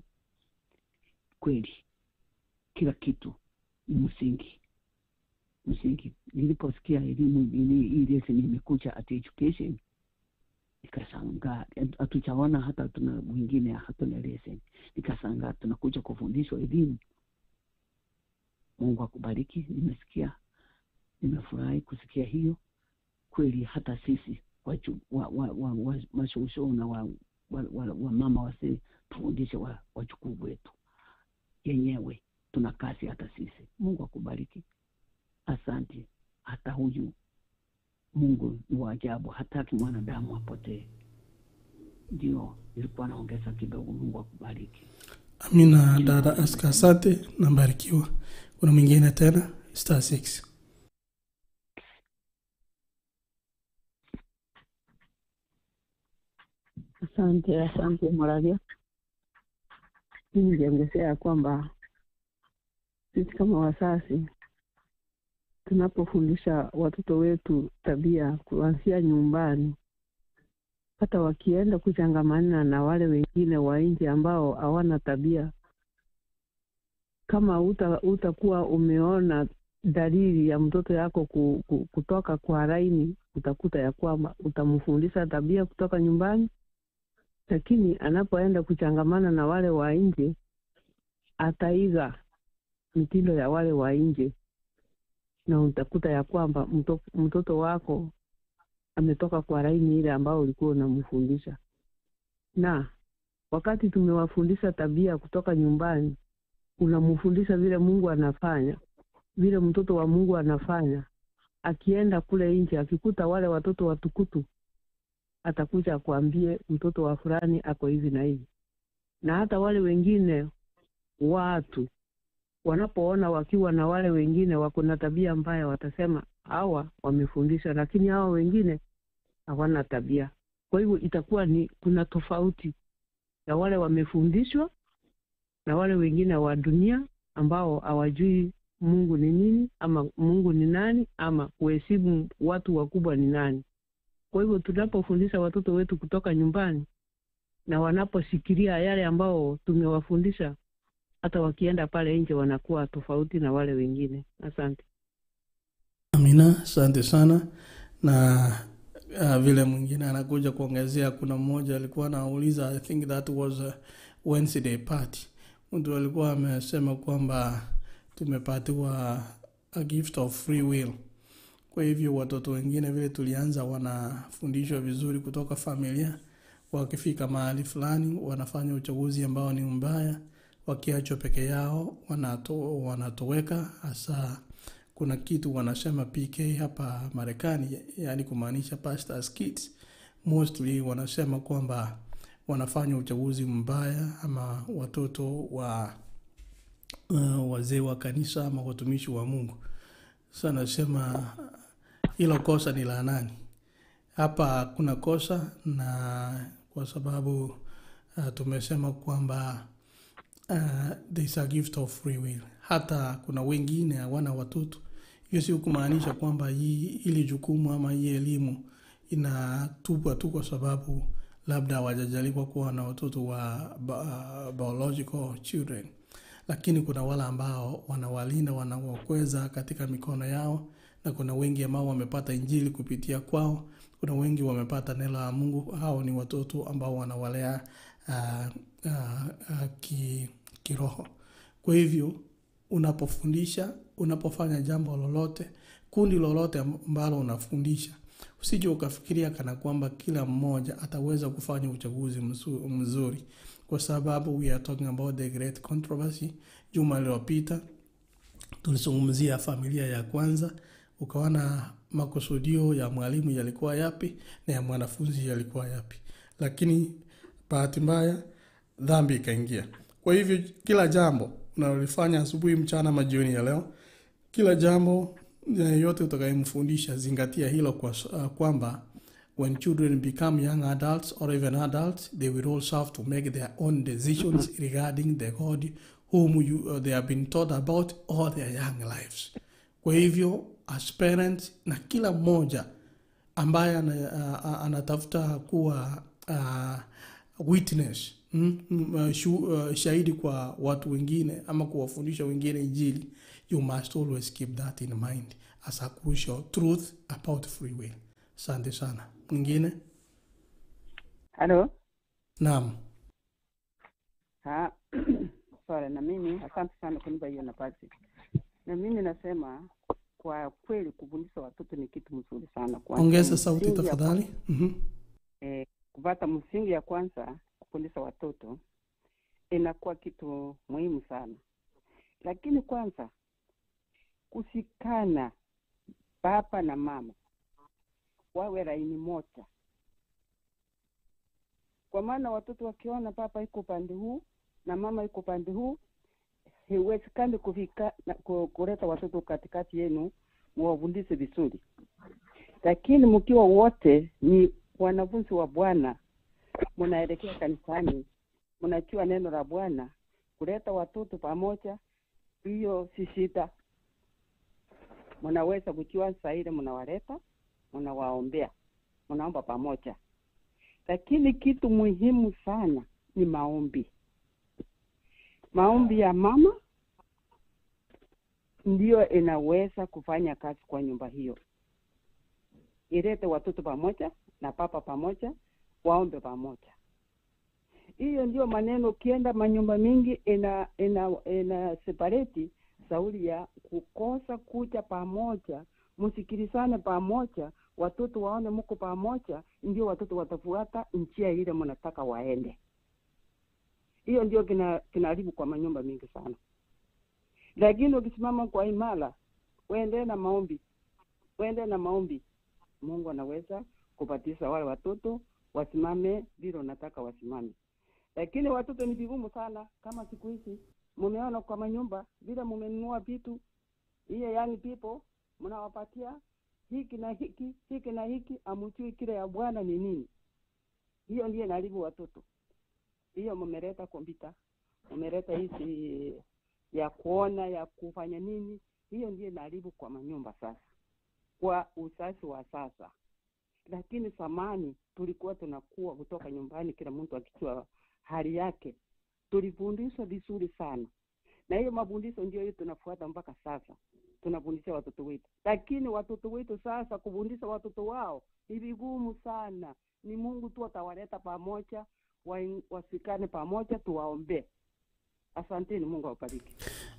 kweli kila kitu ni msingi. Niliposikia elimu ile imekuja at education, nikashangaa. Hatuchaona hata tuna wengine hatuna lesson. Nikashangaa tunakuja kufundishwa elimu. Mungu akubariki. Nimesikia, nimefurahi kusikia hiyo. Kweli hata sisi mashosho na wa mama wase tufundishe wachukuu wetu yenyewe. Tuna kazi hata sisi. Mungu akubariki. Asante. Hata huyu Mungu ni wa ajabu, hataki mwanadamu apotee. Ndio nilikuwa naongeza kidogo. Mungu akubariki. Amina dada Aska, asante na barikiwa. Kuna mwingine tena *6. Asante Moravia. Mimi ningeongezea kwamba sisi kama wazazi tunapofundisha watoto wetu tabia kuanzia nyumbani, hata wakienda kuchangamana na wale wengine wa nje ambao hawana tabia, kama utakuwa umeona dalili ya mtoto yako kutoka kwa laini, utakuta ya kwamba utamfundisha tabia kutoka nyumbani, lakini anapoenda kuchangamana na wale wa nje ataiga mitindo ya wale wa nje, na utakuta ya kwamba mtoto wako ametoka kwa laini ile ambao ulikuwa unamfundisha. Na wakati tumewafundisha tabia kutoka nyumbani, unamfundisha vile Mungu anafanya, vile mtoto wa Mungu anafanya. Akienda kule nje akikuta wale watoto watukutu, atakuja kuambie mtoto wa fulani ako hivi na hivi. Na hata wale wengine watu wanapoona wakiwa na wale wengine wako na tabia mbaya, watasema hawa wamefundisha, lakini hawa wengine hawana tabia. Kwa hivyo itakuwa ni kuna tofauti ya wale wamefundishwa na wale wengine wa dunia ambao hawajui Mungu ni nini, ama Mungu ni nani, ama kuheshimu watu wakubwa ni nani. Kwa hivyo tunapofundisha watoto wetu kutoka nyumbani, na wanaposikilia yale ambao tumewafundisha, hata wakienda pale nje wanakuwa tofauti na wale wengine. Asante. Amina, asante sana. Na vile mwingine anakuja kuongezea, kuna mmoja alikuwa anauliza, I think that was a Wednesday party. Mtu alikuwa amesema kwamba tumepatiwa a gift of free will. Kwa hivyo watoto wengine vile tulianza wanafundishwa vizuri kutoka familia, wakifika mahali fulani wanafanya uchaguzi ambao ni mbaya, wakiachwa peke yao wanatoweka. Hasa kuna kitu wanasema PK hapa Marekani, yani kumaanisha pastors kids. Mostly wanasema kwamba wanafanya uchaguzi mbaya, ama watoto wa wazee wa kanisa ama watumishi wa Mungu. Sasa nasema hilo kosa ni la nani? Hapa kuna kosa, na kwa sababu tumesema kwamba there is a gift of free will. Hata kuna wengine hawana watoto. Hiyo si kumaanisha kwamba ili jukumu ama hii elimu inatupwa tu kwa sababu labda hawajajaliwa kuwa na watoto wa biological children. Lakini kuna wale ambao wanawalinda, wanawakweza katika mikono yao, na kuna wengi ambao wamepata injili kupitia kwao. Kuna wengi wamepata neno la Mungu. Hao ni watoto ambao wanawalea kiroho. Kwa hivyo unapofundisha, unapofanya jambo lolote, kundi lolote ambalo unafundisha, usije ukafikiria kana kwamba kila mmoja ataweza kufanya uchaguzi mzuri, kwa sababu we are talking about the great controversy. Juma lililopita tulizungumzia familia ya kwanza, ukaona makusudio ya mwalimu yalikuwa yapi na ya mwanafunzi yalikuwa yapi, lakini bahati mbaya dhambi ikaingia. Kwa hivyo kila jambo unalofanya asubuhi, mchana, majioni ya leo, kila jambo yote utakayemfundisha, zingatia hilo kwamba when children become young adults or even adults, they will also have to make their own decisions regarding the God whom they have been taught about all their young lives. Kwa hivyo as parents, na kila mmoja ambaye anatafuta kuwa witness, shahidi kwa watu wengine ama kuwafundisha wengine Injili, you must always keep that in mind as a crucial truth about free will. Asante sana. Mwingine? Halo? Naam. Sorry, na mimi asante sana kunipa hiyo nafasi. Na mimi nasema kwa kweli kufundisha watoto ni kitu mzuri sana. Ongeza sauti tafadhali. Kupata msingi ya kwanza kufundisha watoto inakuwa kitu muhimu sana. Lakini kwanza kusikana baba na mama wawe laini moja. Kwa maana watoto wakiona baba yuko upande huu na mama yuko upande huu, haiwezekani kufika kuleta watoto katikati yenu muwafundishe vizuri. Lakini mkiwa wote ni wanafunzi wa Bwana, mnaelekea kanisani, mnachua neno la Bwana, kuleta watoto pamoja, hiyo si shida. Mnaweza kuchua saa ile mnawaleta, mnawaombea, mnaomba pamoja. Lakini kitu muhimu sana ni maombi. Maombi ya mama ndio inaweza kufanya kazi kwa nyumba hiyo. Ilete watoto pamoja na papa pamoja, waombe pamoja. Hiyo ndio maneno kienda manyumba mingi ina separate sauli ya kukosa kuja pamoja, msikilizane pamoja, watoto waone mko pamoja, ndio watoto watafuata njia ile mnataka waende. Hiyo ndio kinaharibu kwa manyumba mingi sana. Lakini ukisimama kwa imara, uende na maombi, Mungu anaweza kupatisha wale watoto wasimame vile unataka wasimame. Lakini watoto ni vigumu sana kama siku hizi. Mmeona kwa manyumba vile mmenunua vitu, hiyo young people mnawapatia hiki na hiki, amujui kile ya Bwana ni nini. Hiyo ndiyo inaharibu watoto. Hiyo mmeleta kompyuta, mmeleta hizi ya kuona, ya kufanya nini, hiyo ndiyo inaharibu kwa manyumba sasa, kwa usafi wa sasa. Lakini zamani tulikuwa tunakuwa kutoka nyumbani kila mtu akijua hali yake. Tulifundishwa vizuri sana. Na hiyo mafundisho ndio hiyo tunafuata mpaka sasa. Tunafundisha watoto wetu. Lakini watoto wetu sasa kufundisha watoto wao ni vigumu sana. Ni Mungu tu atawaleta pamoja, wasikane pamoja, tuwaombe. Asanteni, Mungu awabariki.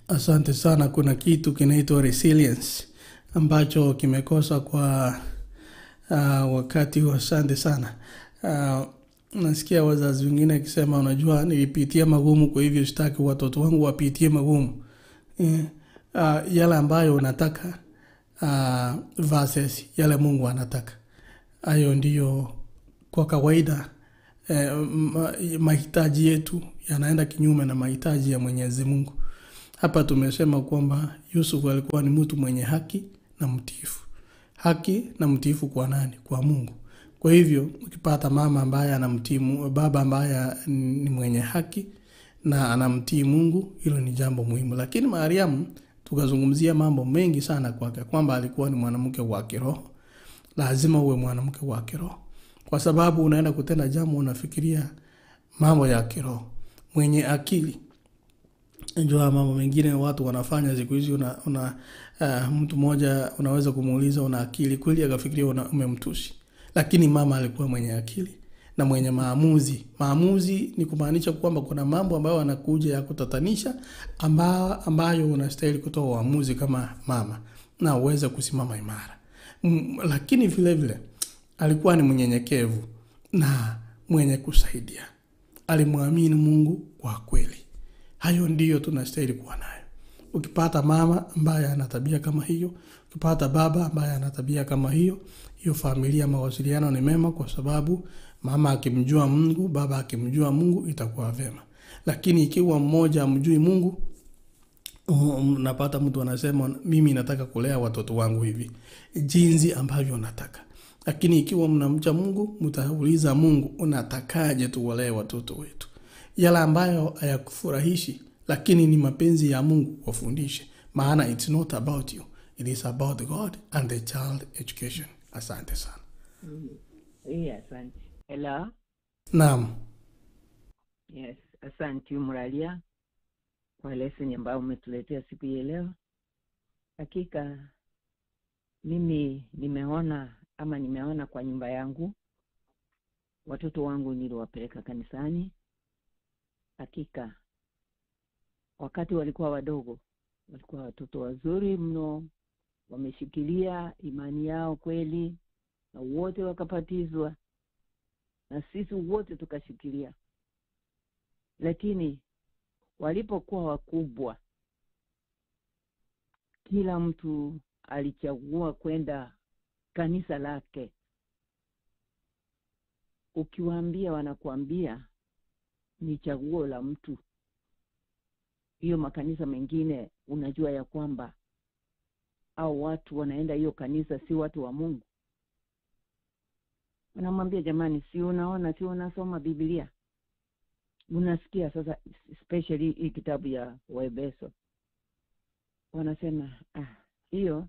Asante sana. Kuna kitu kinaitwa resilience ambacho kimekosa kwa wakati wa. Asante sana. Nasikia wazazi wengine akisema, unajua nilipitia magumu, kwa hivyo sitaki watoto wangu wapitie magumu. Yale ambayo unataka versus yale Mungu anataka. Hayo ndiyo kwa kawaida mahitaji yetu yanaenda kinyume na mahitaji ya Mwenyezi Mungu. Hapa tumesema kwamba Yusuf alikuwa ni mtu mwenye haki na mtiifu. Haki na mtiifu kwa nani? Kwa Mungu. Kwa hivyo ukipata mama ambaye anamtii, baba ambaye ni mwenye haki na anamtii Mungu, hilo ni jambo muhimu. Lakini Mariamu tukazungumzia mambo mengi sana kwake, kwamba alikuwa ni mwanamke wa kiroho. Lazima uwe mwanamke wa kiroho, kwa sababu unaenda kutenda jambo unafikiria mambo ya kiroho. Mwenye akili. Njua mambo mengine watu wanafanya siku hizi, mtu mmoja unaweza kumuuliza una akili kweli, akafikiria umemtusi. Lakini mama alikuwa mwenye akili na mwenye maamuzi. Maamuzi ni kumaanisha kwamba kuna mambo ambayo yanakuja ya kutatanisha, ambayo unastahili kutoa uamuzi kama mama na uweze kusimama imara. Lakini vile vile alikuwa ni mnyenyekevu na mwenye kusaidia. Alimwamini Mungu kwa kweli. Hayo ndiyo tunastahili kuwa nayo. Ukipata mama ambaye ana tabia kama hiyo, ukipata baba ambaye ana tabia kama hiyo, hiyo familia mawasiliano ni mema, kwa sababu mama akimjua Mungu, baba akimjua Mungu, itakuwa vema. Lakini ikiwa mmoja amjui Mungu, unapata mtu anasema mimi nataka kulea watoto wangu hivi jinsi ambavyo nataka. Lakini ikiwa mnamcha Mungu, mtauliza Mungu, unatakaje tuwalee watoto wetu? Yale ambayo hayakufurahishi lakini ni mapenzi ya Mungu, wafundishe. Maana it's not about you, It is about God and the child education. Asante sana. Asante. Hello. Naam. Yes, asante Muralia kwa lesson ambayo umetuletea siku ya leo. Hakika mimi nimeona kwa nyumba yangu watoto wangu niliwapeleka kanisani. Hakika wakati walikuwa wadogo walikuwa watoto wazuri mno, wameshikilia imani yao kweli, na wote wakapatizwa na sisi wote tukashikilia. Lakini walipokuwa wakubwa, kila mtu alichagua kwenda kanisa lake. Ukiwaambia wanakuambia ni chaguo la mtu. Hiyo makanisa mengine unajua ya kwamba au watu wanaenda hiyo kanisa si watu wa Mungu. Wanamwambia jamani, si unaona, si unasoma Biblia? Unasikia sasa, especially hii kitabu ya Waefeso. Wanasema hiyo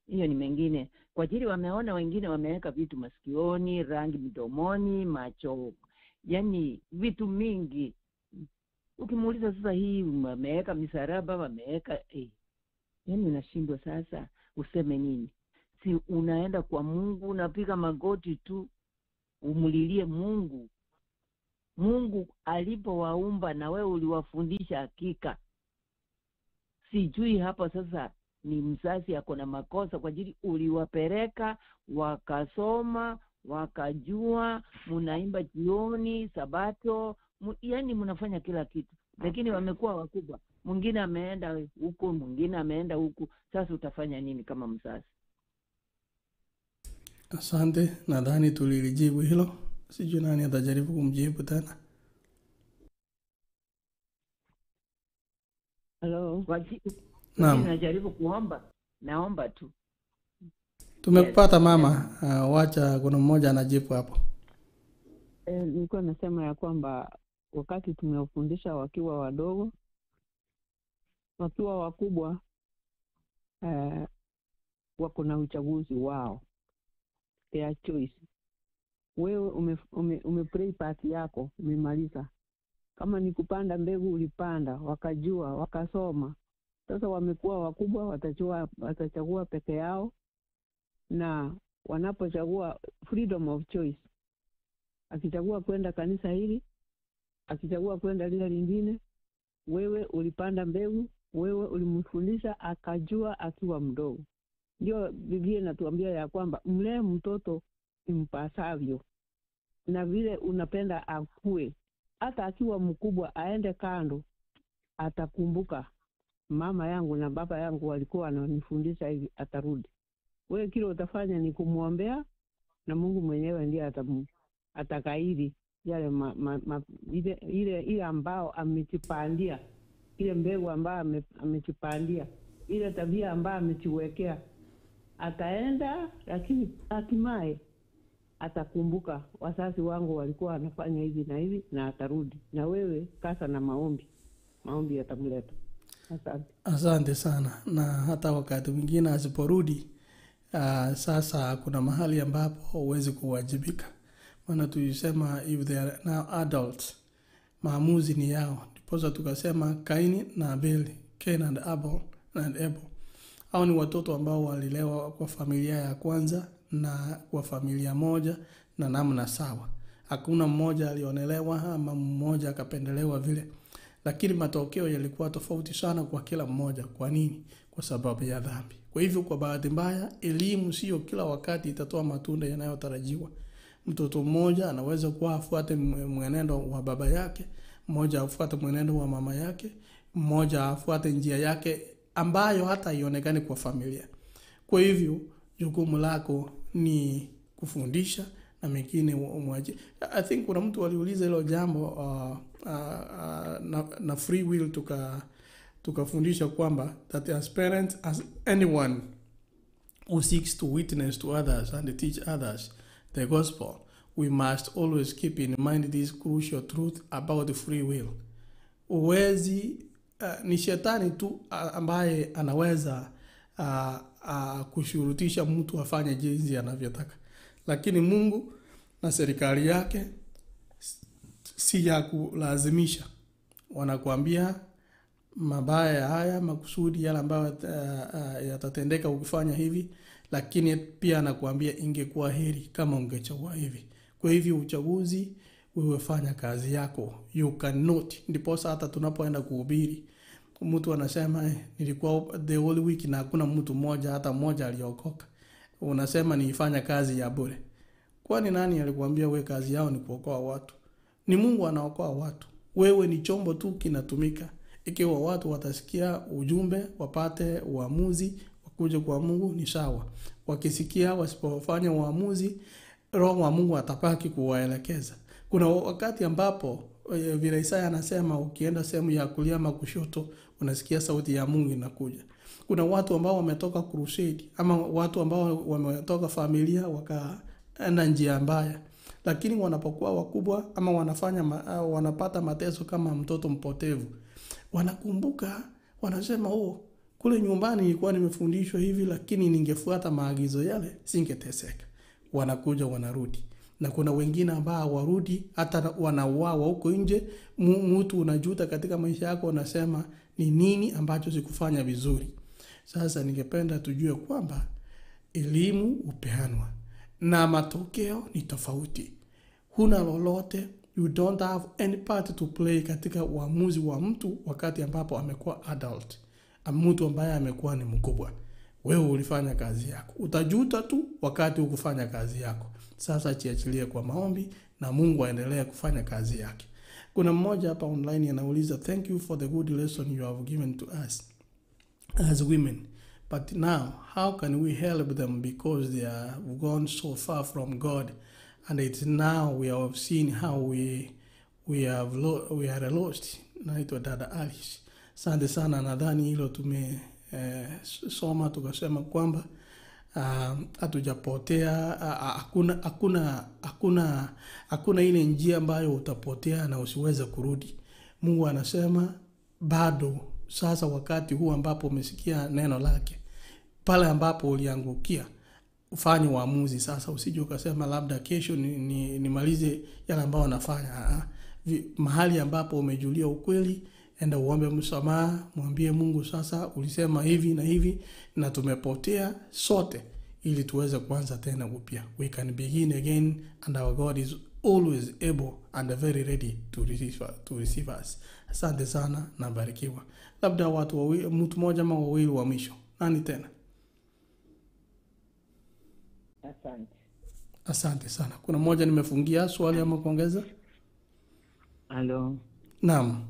ni mengine. Kwa ajili wameona wengine wameweka vitu masikioni, rangi midomoni, macho, yani vitu mingi. Ukimuuliza sasa, hii wameweka misaraba, wameweka yani unashindwa sasa useme nini? Si unaenda kwa Mungu, unapiga magoti tu umulilie Mungu. Mungu alipowaumba na wewe uliwafundisha hakika. Sijui hapa sasa ni mzazi ako na makosa kwa ajili uliwapeleka wakasoma, wakajua, munaimba jioni, sabato, yani mnafanya kila kitu. Lakini wamekuwa wakubwa. Mwingine ameenda huko, mwingine ameenda huko. Sasa utafanya nini kama mzazi? Asante, nadhani tulilijibu hilo. Sijui nani atajaribu kumjibu tena. Hello. Naam. Najaribu kuomba. Naomba tu. Tumekupata mama. Wacha kuna mmoja anajibu hapo. Nilikuwa nasema ya kwamba wakati tumewafundisha wakiwa wadogo, wakiwa wakubwa wako na uchaguzi wao, their choice. Wewe umeplay part yako, umemaliza. Kama ni kupanda mbegu ulipanda, wakajua, wakasoma. Sasa wamekuwa wakubwa, watachagua peke yao, na wanapochagua freedom of choice. Akichagua kwenda kanisa hili, akichagua kwenda lile lingine, wewe ulipanda mbegu, wewe ulimfundisha akajua akiwa mdogo. Ndio Biblia inatuambia ya kwamba mlee mtoto impasavyo, na vile unapenda akue. Hata akiwa mkubwa aende kando, atakumbuka mama yangu na baba yangu walikuwa wananifundisha hivi, atarudi. Wewe kile utafanya ni kumuombea, na Mungu mwenyewe ndiye atakaidi yale ile ambao amechipandia, ile mbegu ambayo amechipandia, ile tabia ambayo amechiwekea. Ataenda, lakini hatimaye atakumbuka wazazi wangu walikuwa wanafanya hivi na hivi, na atarudi. Na wewe kasa na maombi yatamleta. Asante sana. Na hata wakati mwingine asiporudi, sasa kuna mahali ambapo huwezi kuwajibika. Maana tulisema if they are now adults, maamuzi ni yao. Ndiposa tukasema Kaini na Abeli, Cain and Abel. Hao ni watoto ambao walilewa kwa familia ya kwanza na kwa familia moja na namna sawa. Hakuna mmoja alionelewa ama mmoja akapendelewa vile. Lakini matokeo yalikuwa tofauti sana kwa kila mmoja. Kwa nini? Kwa sababu ya dhambi. Kwa hivyo kwa bahati mbaya, elimu sio kila wakati itatoa matunda yanayotarajiwa. Mtoto mmoja anaweza kuwa afuate mwenendo wa baba yake, mmoja afuate mwenendo wa mama yake, mmoja afuate njia yake ambayo hata haionekani kwa familia. Kwa hivyo jukumu lako ni kufundisha na mengine umwaje. I think kuna mtu aliuliza hilo jambo na free will tukafundisha kwamba that as parents, as anyone who seeks to witness to others and teach others the gospel, we must always keep in mind this crucial truth about free will. Uwezi ni shetani tu ambaye anaweza kushurutisha mtu afanye jinsi anavyotaka. Lakini Mungu na serikali yake si ya kulazimisha. Wanakuambia mabaya haya makusudi yale ambayo yatatendeka ukifanya hivi, lakini pia anakuambia ingekuwa heri kama ungechagua hivi. Kwa hivyo uchaguzi, wewe fanya kazi yako. You cannot. Ndipo hata tunapoenda kuhubiri, mtu anasema nilikuwa the whole week na hakuna mtu mmoja hata mmoja aliokoka. Unasema niifanya kazi ya bure. Kwani nani alikwambia wewe kazi yao ni kuokoa watu? Ni Mungu anaokoa watu. Wewe ni chombo tu kinatumika. Ikiwa watu watasikia ujumbe, wapate uamuzi, wakuje kwa Mungu ni sawa. Wakisikia wasipofanya uamuzi, Roho wa Mungu atapaki kuwaelekeza. Kuna wakati ambapo vile Isaya anasema ukienda sehemu ya kulia ama kushoto unasikia sauti ya Mungu inakuja. Kuna watu ambao wametoka crusade ama watu ambao wametoka familia wakaenda njia mbaya, lakini wanapokuwa wakubwa ama wanapata mateso kama mtoto mpotevu, wanakumbuka, wanasema kule nyumbani nilikuwa nimefundishwa hivi, lakini ningefuata maagizo yale singeteseka. Wanakuja wanarudi. Na kuna wengine ambao warudi hata wanauawa huko nje. Mtu unajuta katika maisha yako, unasema ni nini ambacho sikufanya vizuri. Sasa ningependa tujue kwamba elimu upeanwa na matokeo ni tofauti. Huna lolote, you don't have any part to play katika uamuzi wa mtu wakati ambapo amekuwa adult. Mtu ambaye amekuwa ni mkubwa. Wewe ulifanya kazi yako. Utajuta tu wakati ukufanya kazi yako. Sasa chiachilie kwa maombi na Mungu aendelee kufanya kazi yake. Kuna mmoja hapa online anauliza, thank you for the good lesson you have given to us as women. But now, how can we help them because they have gone so far from God, and it's now we have seen how we are lost. Naitwa dada Alice. Asante sana, nadhani hilo soma tukasema kwamba hatujapotea. Hakuna ile njia ambayo utapotea na usiweze kurudi. Mungu anasema bado sasa wakati huu ambapo umesikia neno lake, pale ambapo uliangukia, ufanye uamuzi sasa. Usije ukasema labda kesho nimalize yale ambayo nafanya. Mahali ambapo umejulia ukweli, enda uombe msamaha, mwambie Mungu, sasa ulisema hivi na hivi na tumepotea sote, ili tuweze kuanza tena upya. We can begin again, and our God is always able and very ready to receive us. Asante sana na barikiwa. Labda watu wawili, mtu mmoja ama wawili wa mwisho. Nani tena? Asante sana. Kuna mmoja nimefungia swali ama kuongeza? Halo. Naam.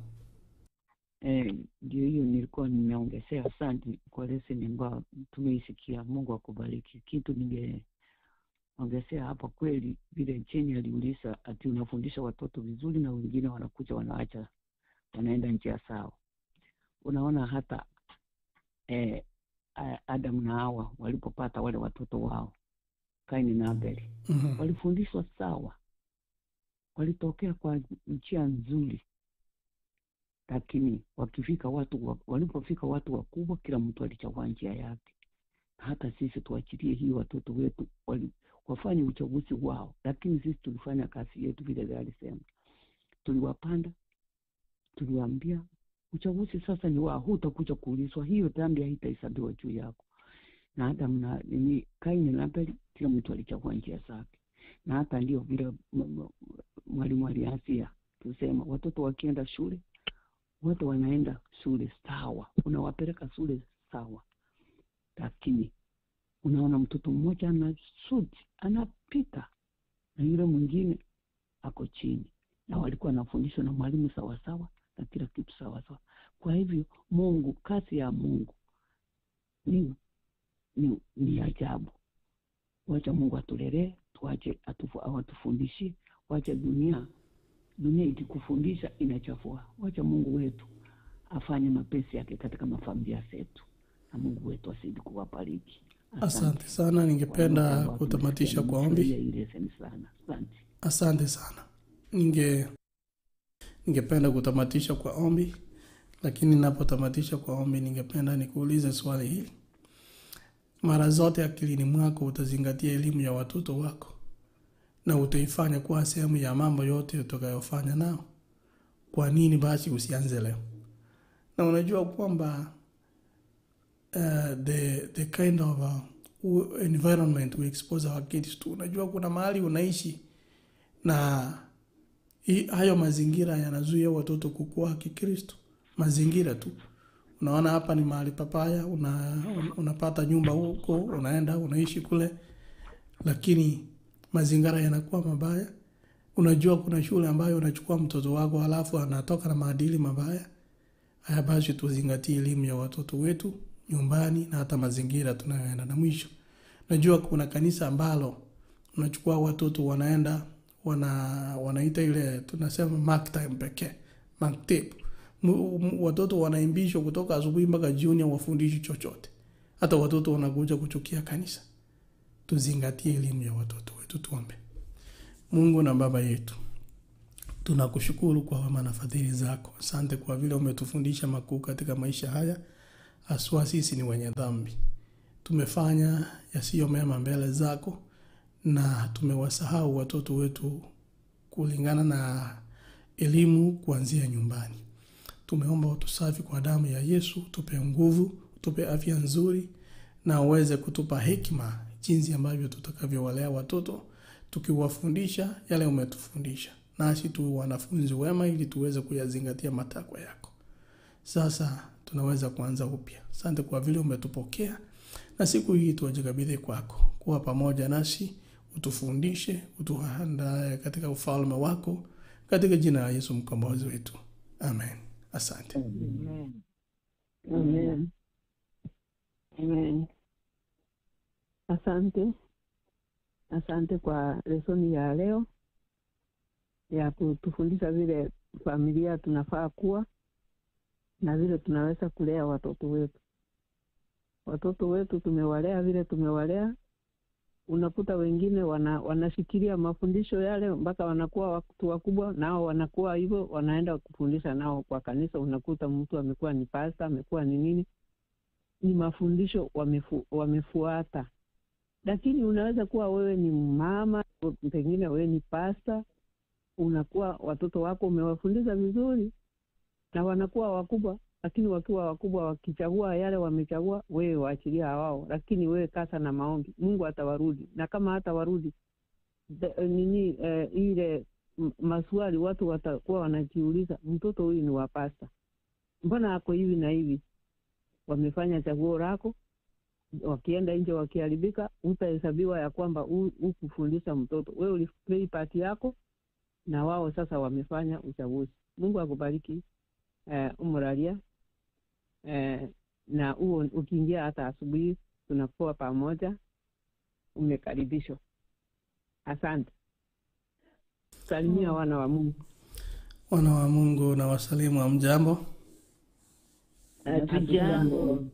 Ndio hiyo nilikuwa nimeongezea. Asante kwa lesson ambayo tumeisikia. Mungu akubariki. Kitu ningeongezea hapa, kweli vile chini aliuliza ati unafundisha watoto vizuri na wengine wanakuja wanaacha, wanaenda njia sawa. Unaona hata Adam na Hawa walipopata wale watoto wao Kaini na Abeli, walifundishwa sawa, walitokea kwa njia nzuri. Lakini walipofika watu wakubwa, kila mtu alichagua njia yake. Hata sisi tuachilie hii watoto wetu wafanye uchaguzi wao, lakini sisi tulifanya kazi yetu vile alisema. Tuliwapanda, tuliwaambia uchaguzi sasa ni wao, hutakuja kuulizwa, hiyo dhambi haitahesabiwa juu yako. Na hata Kaini na Abeli, kila mtu alichagua njia zake. Na hata ndio vile mwalimu alianzia tusema watoto wakienda shule, wote wanaenda shule sawa, unawapeleka shule sawa. Lakini unaona mtoto mmoja anapita na yule mwingine ako chini, na walikuwa wanafundishwa na mwalimu sawa sawa na kila kitu sawa sawa. Kwa hivyo Mungu, kazi ya Mungu ni ajabu. Wacha Mungu atulelee, tuache atufundishie. Wacha dunia ikikufundisha inachafua. Wacha Mungu wetu afanye mapenzi yake katika mafamilia zetu, na Mungu wetu asidi kuwabariki. Asante sana. Ningependa kutamatisha kwa ombi. Asante sana. Ningependa kutamatisha kwa ombi, lakini ninapotamatisha kwa ombi ningependa nikuulize swali hili. mara zote akilini mwako utazingatia elimu ya watoto wako na utaifanya kuwa sehemu ya mambo yote utakayofanya nao. Kwa nini basi usianze leo? Na unajua kwamba the kind of environment we expose our kids to. Unajua kuna mahali unaishi na hayo mazingira yanazuia watoto kukua Kikristo. Mazingira tu. Unaona hapa ni mahali papaya, unapata nyumba huko, unaenda unaishi kule, lakini mazingira yanakuwa mabaya. Unajua kuna shule ambayo unachukua mtoto wako halafu anatoka na maadili mabaya. Haya basi tuzingatie elimu ya watoto wetu nyumbani na hata mazingira tunayoenda. Na mwisho, najua kuna kanisa ambalo unachukua watoto wanaenda wanaita ile tunasema mark time pekee, mark tape. Watoto wanaimbishwa kutoka asubuhi mpaka jioni, wafundishwi chochote. Hata watoto wanakuja kuchukia kanisa. Tuzingatie elimu ya watoto wetu. Tuombe. Mungu na Baba yetu, tunakushukuru kwa wema na fadhili zako. Asante kwa vile umetufundisha makuu katika maisha haya. Haswa sisi ni wenye dhambi. Tumefanya yasiyo mema mbele zako na tumewasahau watoto wetu kulingana na elimu kuanzia nyumbani. Tumeomba utusafi kwa damu ya Yesu, tupe nguvu, tupe afya nzuri na uweze kutupa hekima jinsi ambavyo tutakavyowalea watoto tukiwafundisha yale umetufundisha. Nasi tu wanafunzi wema ili tuweze kuyazingatia matakwa yako. Sasa tunaweza kuanza upya. Asante kwa vile umetupokea na siku hii tuwajikabidhi kwako. Kuwa pamoja nasi, utufundishe, utuandae katika ufalme wako, katika jina la Yesu mkombozi wetu. Amen. Asante. Amen. Amen. Amen. Asante kwa lesoni ya leo ya kutufundisha vile familia tunafaa kuwa na vile tunaweza kulea watoto wetu. Watoto wetu tumewalea vile tumewalea. Unakuta wengine wanashikilia mafundisho yale mpaka wanakuwa watu wakubwa, nao wanakuwa hivyo wanaenda kufundisha nao kwa kanisa. Unakuta mtu amekuwa ni pastor, amekuwa ni nini, ni mafundisho wamefuata. Lakini unaweza kuwa wewe ni mama, pengine wewe ni pastor, unakuwa watoto wako umewafundisha vizuri na wanakuwa wakubwa, lakini wakiwa wakubwa wakichagua yale wamechagua, wewe waachilia wao, lakini wewe kasa na maombi, Mungu atawarudi. Na kama hatawarudi ile maswali watu watakuwa wanajiuliza, mtoto huyu ni wa pasta, mbona ako hivi na hivi? Wamefanya chaguo lako, wakienda nje wakiharibika, utahesabiwa ya kwamba ukufundisha mtoto. Wewe uliplay part yako na wao sasa wamefanya uchaguzi. Mungu akubariki Umuralia. Na ukiingia hata asubuhi tunakuwa pamoja, umekaribishwa. Asante. Salimia wana wa Mungu. Wana wa Mungu na wasalimu wa mjambo. Hatujambo.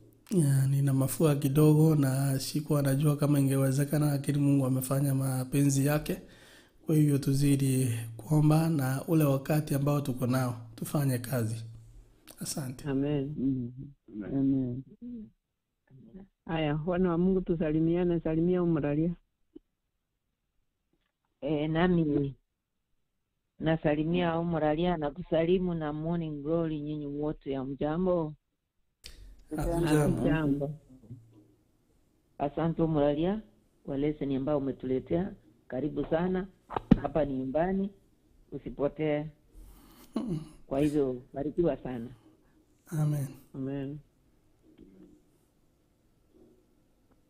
Nina mafua kidogo na sikuwa najua kama ingewezekana, lakini Mungu amefanya mapenzi yake. Kwa hivyo tuzidi kuomba na ule wakati ambao tuko nao tufanye kazi. Asante. Amen. Amen. Haya, wana wa Mungu tusalimiane. Salimia Umuralia. Nami nasalimia Umuralia na kusalimu na morning glory nyinyi wote ya mjambo. Jambo. Asante Umuralia kwa lesson ambayo umetuletea. Karibu sana. Hapa ni nyumbani. Usipotee. Kwa hivyo barikiwa sana. Amen. Amen.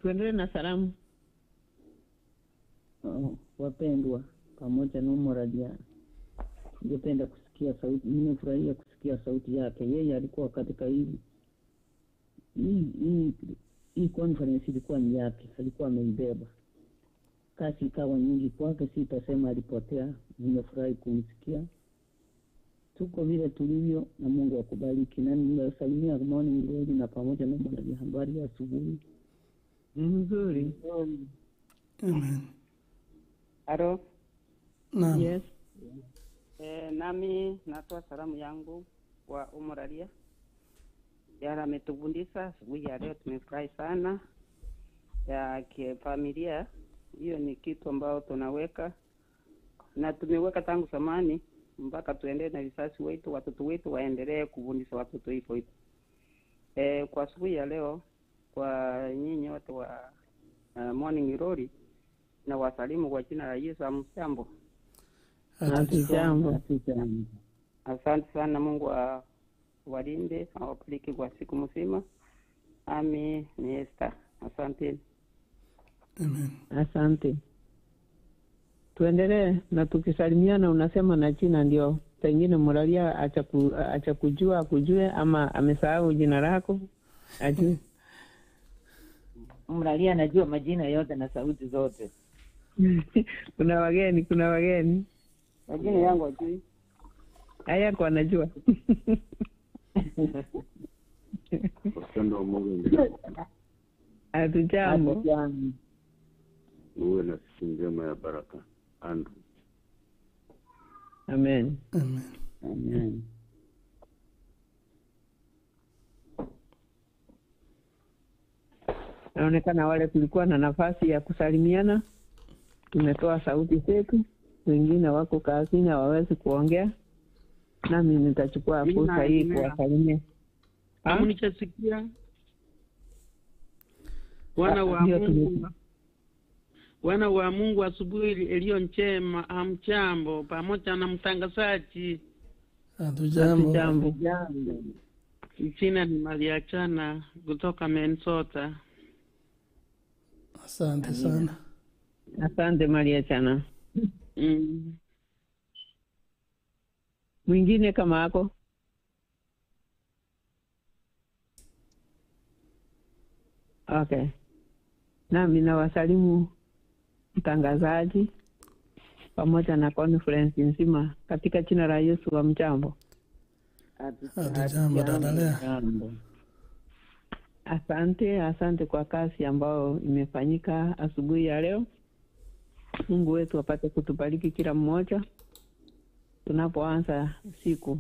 Tuendelee na salamu. Wapendwa, pamoja na Umuralia, ningependa kusikia sauti. Nimefurahia kusikia sauti yake. Yeye alikuwa katika hii conference, ilikuwa ni yake, alikuwa ameibeba. Kasi ikawa nyingi kwake, sitasema alipotea. Nimefurahi kumsikia. Tuko vile tulivyo na Mungu akubariki. Na ninasalimia morning glory na pamoja na Umuralia, habari ya asubuhi. Nzuri. Amen. Halo. Naam. Yes. Nami natoa salamu yangu kwa Umuralia. Yala ametufundisha asubuhi ya leo, tumefurahi sana. ya kifamilia. Hiyo ni kitu ambao tunaweka na tumeweka tangu zamani mpaka tuendelee na vizazi wetu, watoto wetu waendelee kufundisha watoto hivyo hivyo. Kwa asubuhi ya leo, kwa nyinyi wote wa morning glory, na wasalimu kwa jina la Yesu. Amjambo. Hatujambo. Asante sana. Mungu walinde awabariki kwa siku mzima. Ami ni Esther. Asante. Amen. Asante. Tuendelee na tukisalimiana, unasema na jina ndio pengine muralia acha kujua akujue, ama amesahau jina lako ajue. Mralia anajua majina yote na sauti zote. Kuna wageni Majina yangu ajui. Haya kwa anajua. Hatujambo. Uwe na siku njema ya baraka. Andrew. Amen. Amen. Amen. Naonekana wale kulikuwa na nafasi ya kusalimiana, tumetoa sauti zetu, wengine wako kazini hawawezi kuongea, nami nitachukua fursa hii kuwasalimia. Mnichasikia? Wana wa Mungu, asubuhi iliyo njema. Hamjambo pamoja na mtangazaji. Hatujambo. Jina ni Maria Chana kutoka Minnesota. Asante sana. Asante Maria Chana. Mwingine kama hako? Okay. Nami nawasalimu mtangazaji pamoja na conference nzima katika jina la Yesu. Wa mjambo. Hatujambo dada. Asante kwa kazi ambayo imefanyika asubuhi ya leo. Mungu wetu apate kutubariki kila mmoja tunapoanza siku.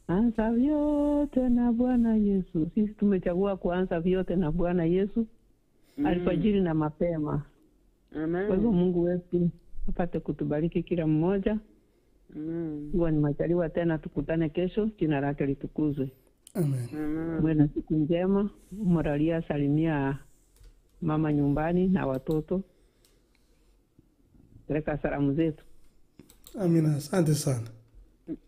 Anza vyote na Bwana Yesu. Sisi tumechagua kuanza vyote na Bwana Yesu alfajiri na mapema. Amen. Kwa hivyo Mungu wetu apate kutubariki kila mmoja. Huwa ni majaliwa tena tukutane kesho, jina lake litukuzwe. Amen. Mwe na siku njema. Muralia salimia mama nyumbani na watoto. Peleka salamu zetu. Amina, asante sana.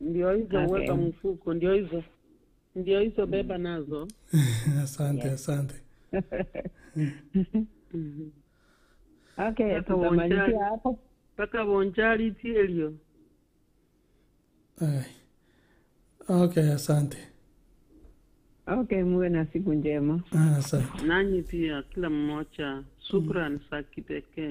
Ndio hizo weka mfuko, ndio hizo beba nazo. Asante. Okay, tutamalizia hapo. Paka bonjali tielio. Okay, asante. Okay, muwe na siku njema. Asante. Nanyi pia kila mmoja. Shukrani za kipekee.